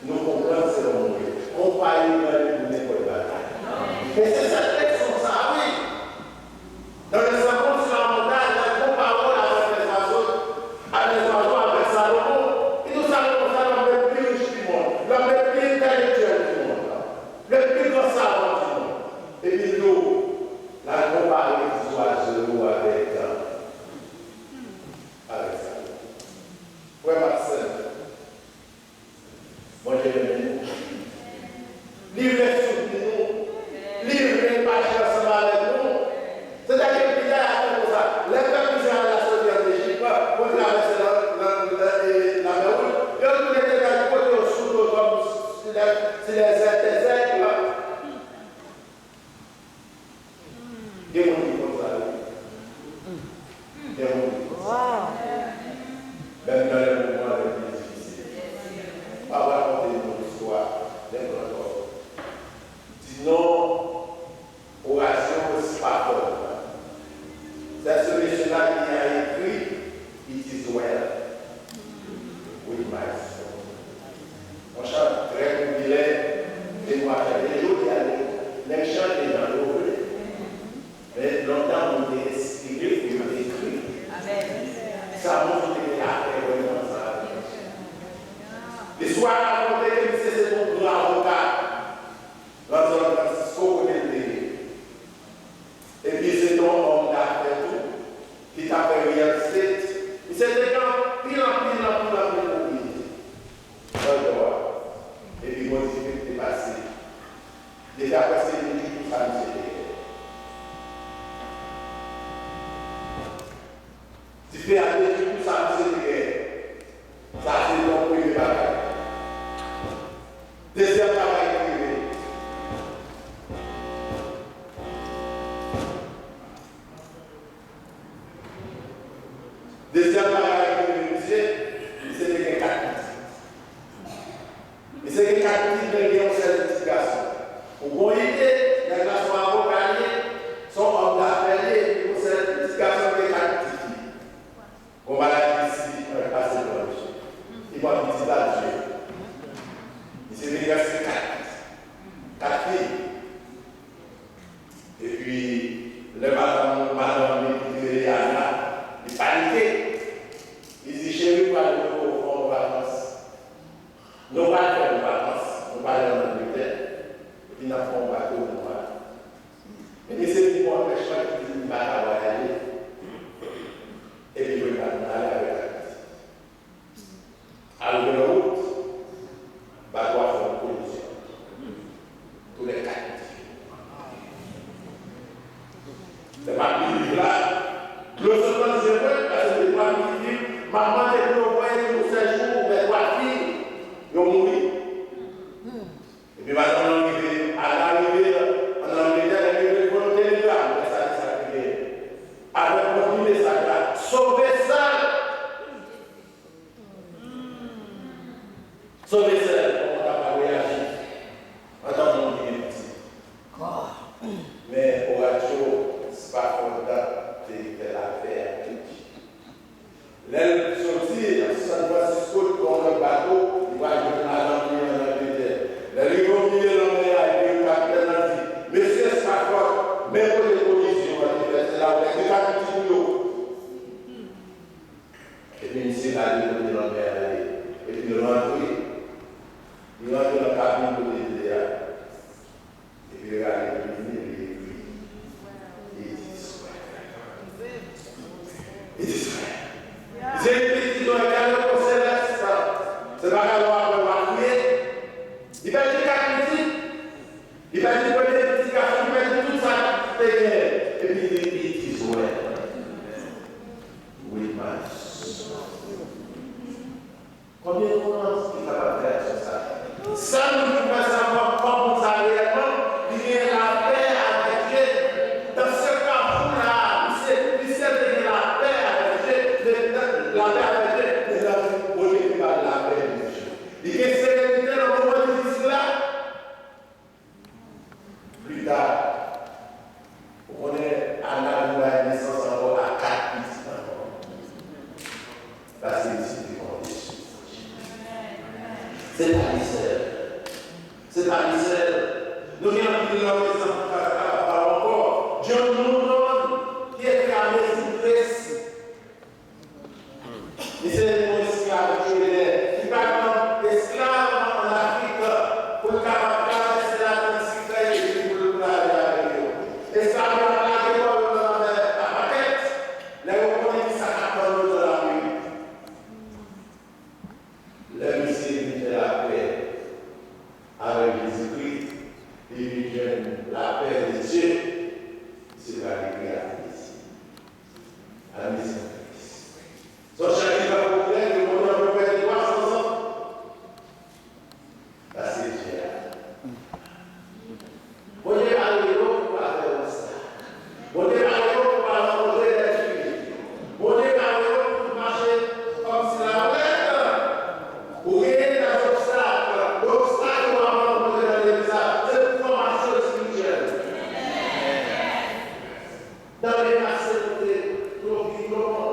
nous comprenons, c'est l'homme qui on va y demander pour n'importe bataille. Et c'est cette leçon, ça, oui. Dans les sermons sur la montagne, la parole avec les oiseaux, avec Salomon, et nous savons que c'est l'homme le plus riche du monde, l'homme le plus intellectuel du monde, le plus grand savant du monde. Et puis nous, la comparer des oiseaux avec ça. Ouais, Marcel. Moi, j'ai le nous. Livre sur nous. Livre les pages ensemble avec nous. C'est-à-dire que Pierre a fait comme ça. Les peuples qui sont à la sortie en Égypte, pour traverser la mer Rouge, ils ont tous été dans le côté au sud, comme si les ailes, là. Des gens qui font ça. Des gens qui font ça. Même dans les moments les plus difficiles. Pas raconter une histoire d'un grand homme. Sinon, oration, c'est pas fort. C'est ce monsieur-là qui a écrit It is well with my soul. On chante très populaire, et moi, les jours qui allaient, les chants les gens l'ouvrent. Mais longtemps, on est expliqué, on est écrit. Ça montre que la paix est vraiment ça. L'histoire a raconté que c'est mon grand avocat dans San Francisco côté de l'île. Et puis c'est ton homme d'affaires tout qui t'a fait real estate. Il s'est dit pile en pile. Et puis moi je vais te passer. Déjà passé les jours pour ça nous tu fais aller tout ça, c'est guerre. Ça, c'est ton premier travail. Deuxième travail privé. Deuxième travail privé, c'est des 4 petits. Mais c'est des 4 petits, mais ils ont cette petite garçon. Pour bon idée, les garçons avocats sont hommes d'affaires, pour cette petite garçon des 4 petits. On va la dire ici, on va passer dans le jeu. Il va dire là le jeu. Il s'est dit, c'est 4 filles. Et puis, le madame qui dit, il paniquait. Il dit, chérie, nous allons aux vacances. Nous allons faire des vacances. Nous allons en Angleterre. Et puis, nous allons un bateau. Mais c'est dit, moi, je crois qu'il dit, il va aller. Et puis, je vais aller avec la petite. Alors, de la route, va voir faire une collision. Tous les 4. C'est pas plus là. Le second, c'est vrai, parce que c'est pas plus maman est venue envoyer pour 7 jours, mais 3 filles, ils ont mouru. Et puis, maintenant, on arrive à l'arrivée, on a Angleterre, on a volonté de l'âme, mais ça arrive. Avec mon message là, sauvez ça! Sauvez ça, on n'a pas réagi. Attends, mon petit. Mais au radio, c'est pas content de la paix. L'aile sortie, à San Francisco, dans le bateau, il va jouer à l'Angleterre en Angleterre. Les rivaux milieu de l'Angleterre avec le capitaine a dit, monsieur Spafford, même pour les collisions, c'est là où il y a des petits boulots. Et puis, ici, il a dit que l'Angleterre, et puis, il rentre dans la cabine de l'Angleterre. Et puis, il a dit, j'ai dit qu'ils ont regardé au céleste. C'est pas qu'à l'heure de crier. Il va dire 4 petits. Il va dire que les petits garçons, il va dire tout ça. Et puis il dit, it is well with my soul. Combien de temps est-ce qu'il va faire sur ça? Ça nous fait savoir comment ça réellement, il y a la paix avec Dieu. Dans ce cas-là, il sait que la paix avec Dieu, la paix avec Dieu, C'est pas l'Israël. C'est pas l'Israël. Nous avons pris l'homme des enfants encore. Dieu nous donne qui est à mes mais c'est un esclave qui parle d'esclaves en Afrique pour le camarade, c'est la transcription et pour le travail avec eux. Esclaves en Afrique, à la tête, les reconnaissent ça à de la rue. Le mystère de la paix avec Jésus-Christ, il la paix de Dieu, c'est la créatrice. La mission. So chacun va vous plaire, le monde va vous faire des doigts ensemble. Là, c'est Dieu. Vous devez aller pour faire ça. Vous devez aller pour rencontrer des filles. Vous devez aller pour marcher comme si la plaine. Vous voyez des obstacles. L'obstacle qu'on va rencontrer dans l'église, c'est une formation spirituelle. Dans les passés, vous devez trouver comment.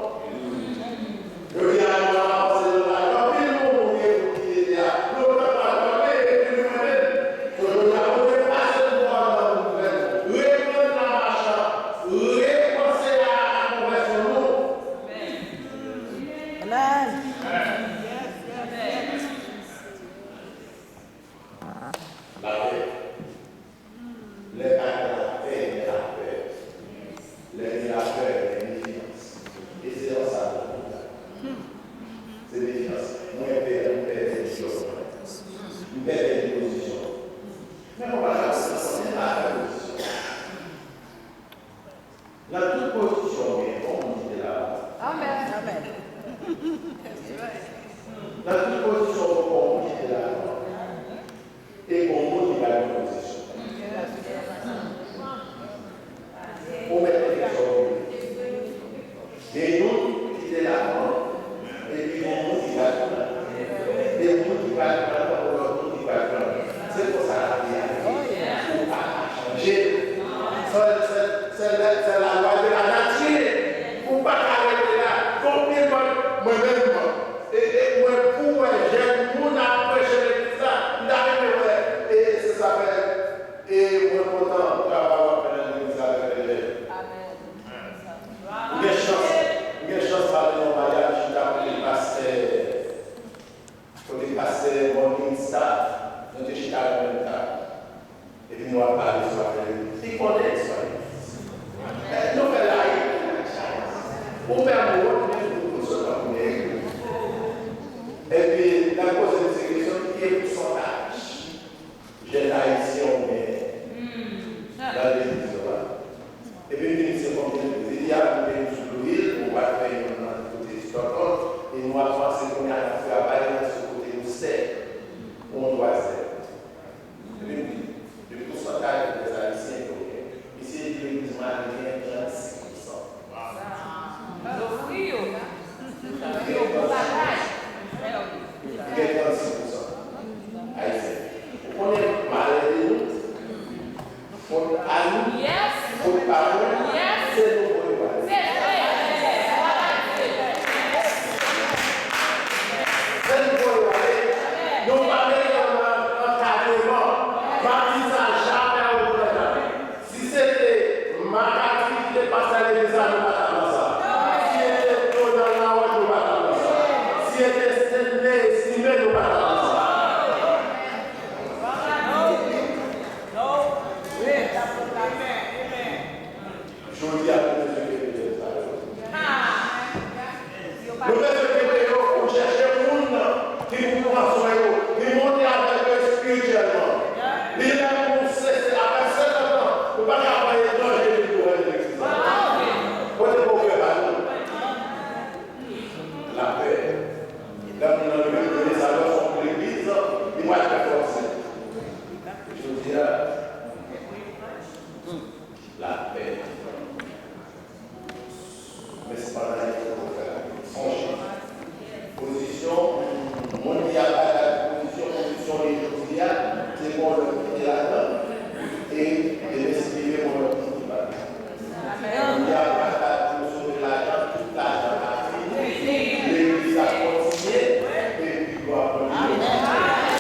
Amen.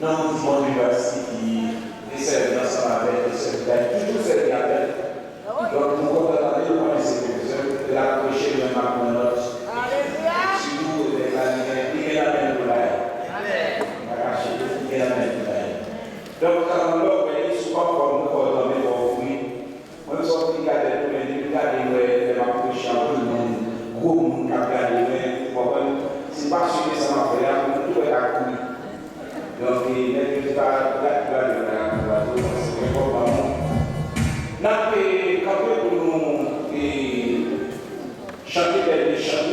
dans le monde université qui servent ensemble avec les secrétaires, toujours servi avec. Donc, nous comprenons les sécurités, la prochaine même à mon autre. Surtout, il est la même pour donc, quand on est souvent comme nous, on est au fruit. On est sorti de la tête, on est regardé les marques tout le monde, gros monde qui a regardé, c'est pas sûr que ça m'a fait là, on tout est à courir. Donc, il n'est pas là, c'est important. Quand nous chanter des chants,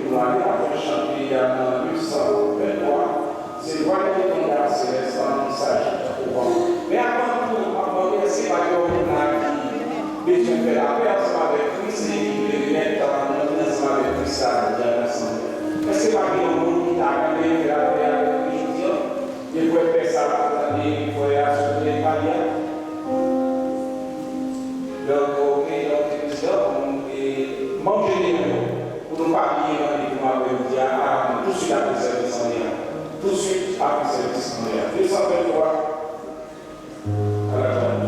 nous allons chanter en 1823. C'est vrai que là, c'est un message. Mais avant tout, c'est pas qu'on a besoin de faire la paix ensemble avec Christ et de mettre ensemble avec Christ à la ensemble. Est-ce que pas qu'il y a un monde qui a gagné faire la paix avec Christ? Il faut faire ça, il faut assurer les barrières. Donc, ok, donc, manger pour ne pas oublier dans les mouvements tout de suite après le service en lien. Tout de suite après le service en lien. 223 à la table.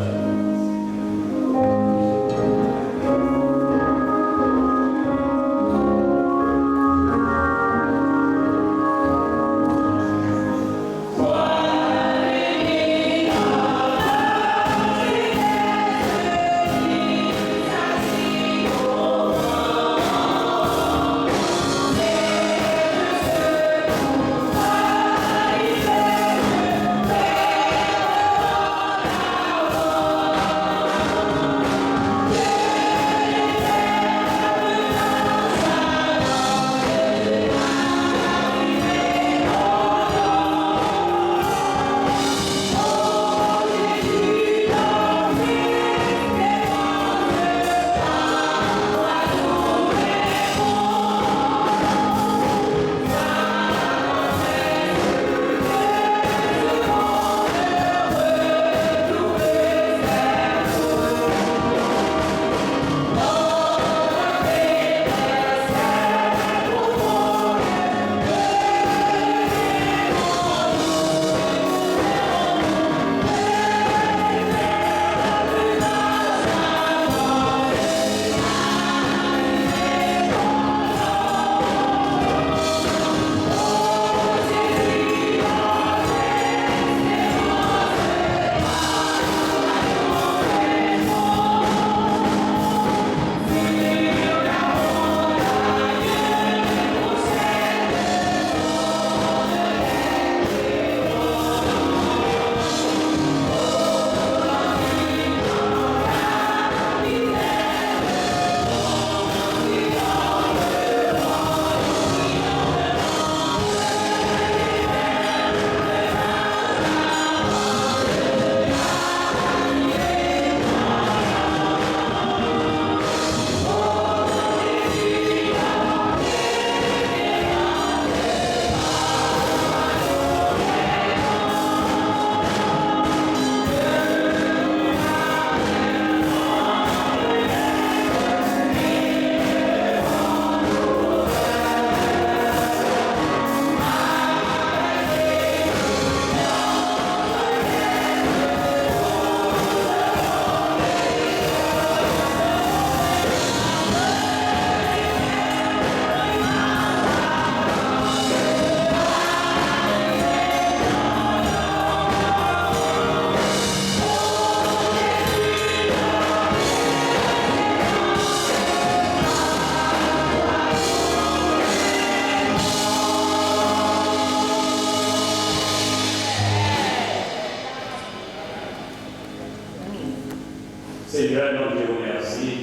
Seigneur, nous te remercions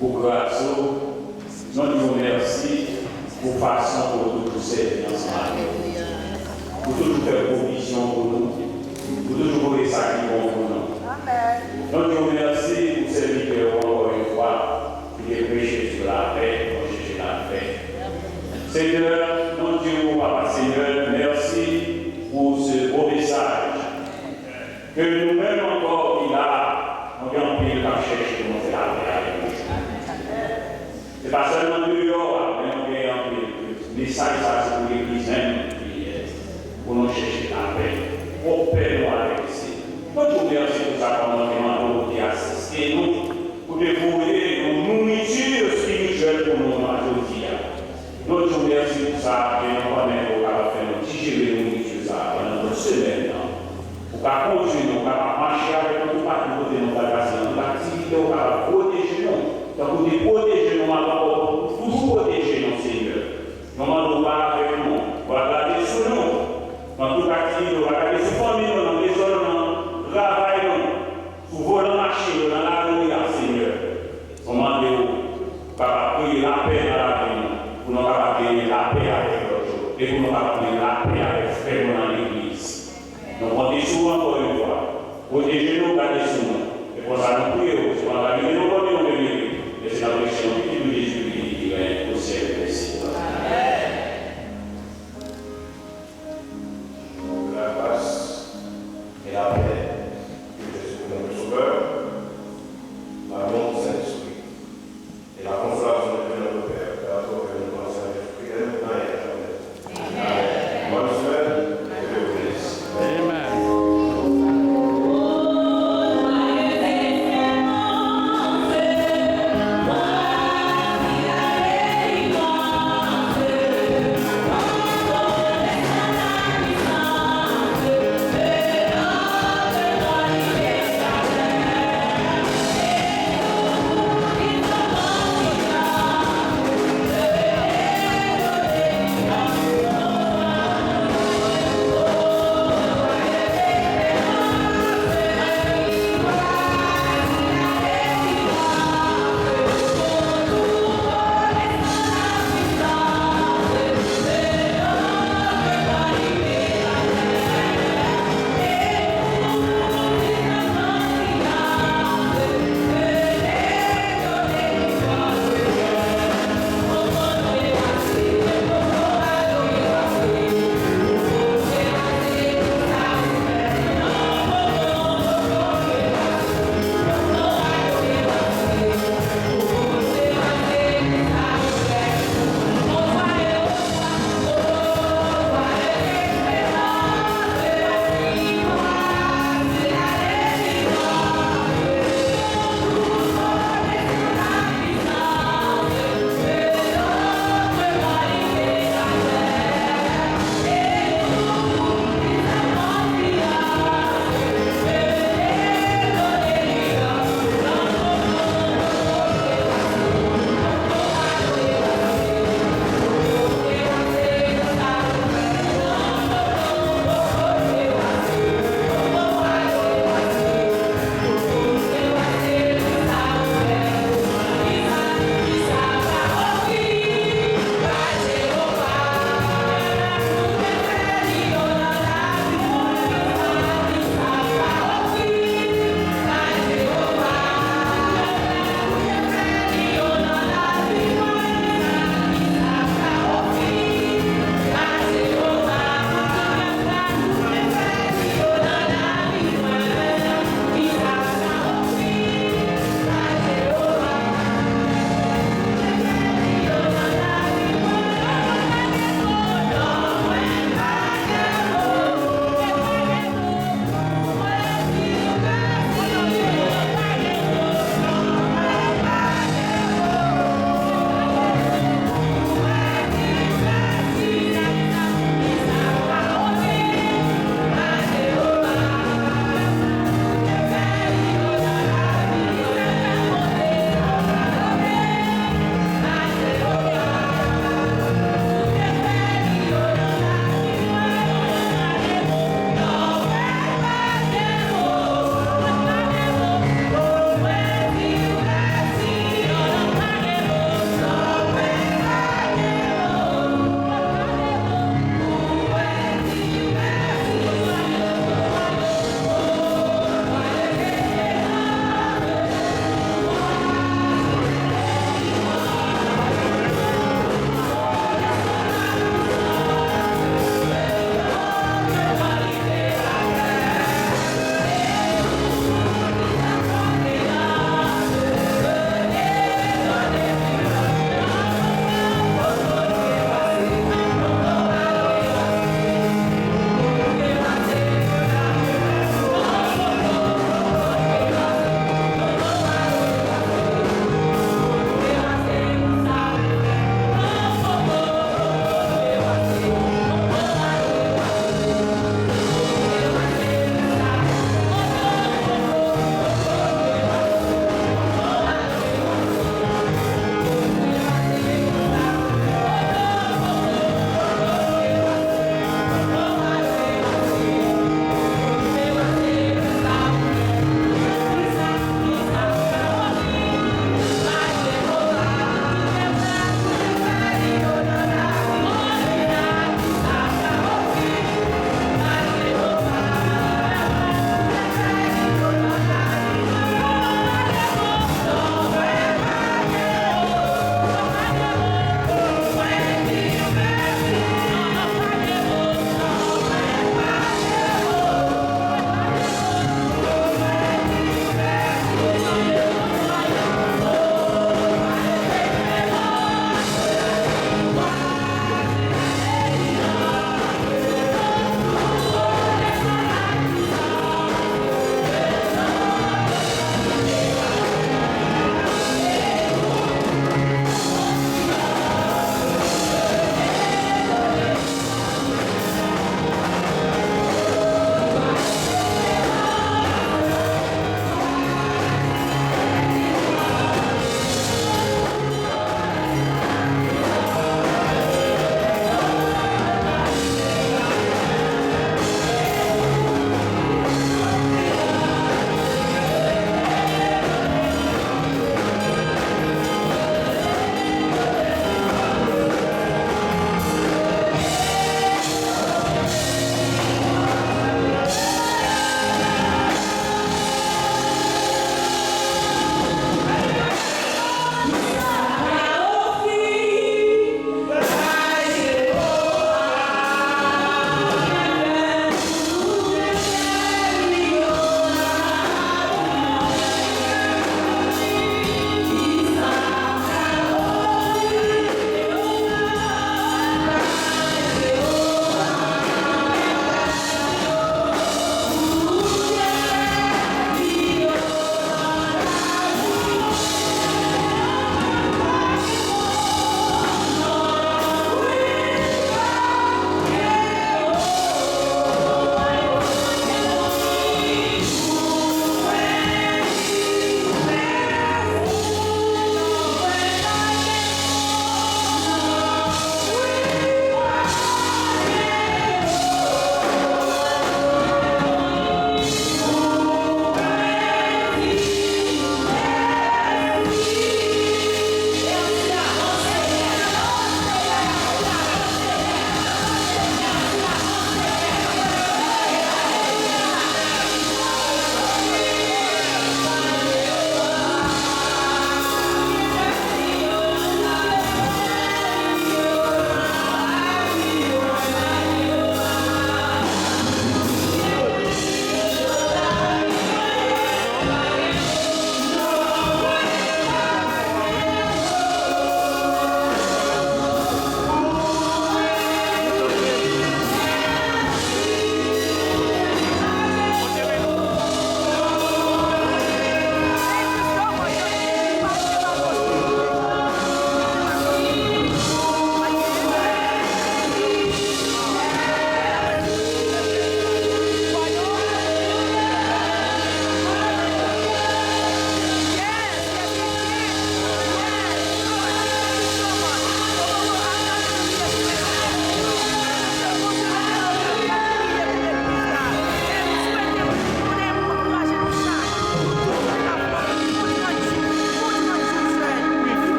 pour grâce, nous te remercions pour façon pour toujours servir ensemble, pour toujours faire provision pour nous, pour toujours faire ça qui est bon pour nous. Nous te remercions pour servir encore une fois, qui est prêché sur la paix, pour chercher la paix. Seigneur, nous te disons, Papa Seigneur, merci pour ce beau message que nous-mêmes encore, il a. On vient en pile quand chercher comment faire la paix avec nous. Ce n'est pas seulement New York, mais on vient en pile. Le message, ça, c'est pour l'Église même, pour nous chercher la paix. pour paix nous avec ici. Nous vous remercions pour ça, comme nous qui assistez nous, pour dévorer nos nourritures spirituelles pour nous aujourd'hui. Nous vous remercions pour ça, et nous connaissons pour faire nous digérer nos nourritures pendant notre semaine. Pour continuer, nous marcher avec nous, pas de côté nous passer dans l'activité, pour protéger nous, pour protéger nous, pour toujours protéger nos Seigneur. Nous ne pas avec nous, pour regarder sur nous, dans toute activité, pour regarder sur la famille, dans les zones, dans le travail, pour voler la machine, dans la rue, Seigneur. Nous demandons pour prier la paix dans la vie, pour nous prier la paix avec l'autre, et pour nous prier la paix.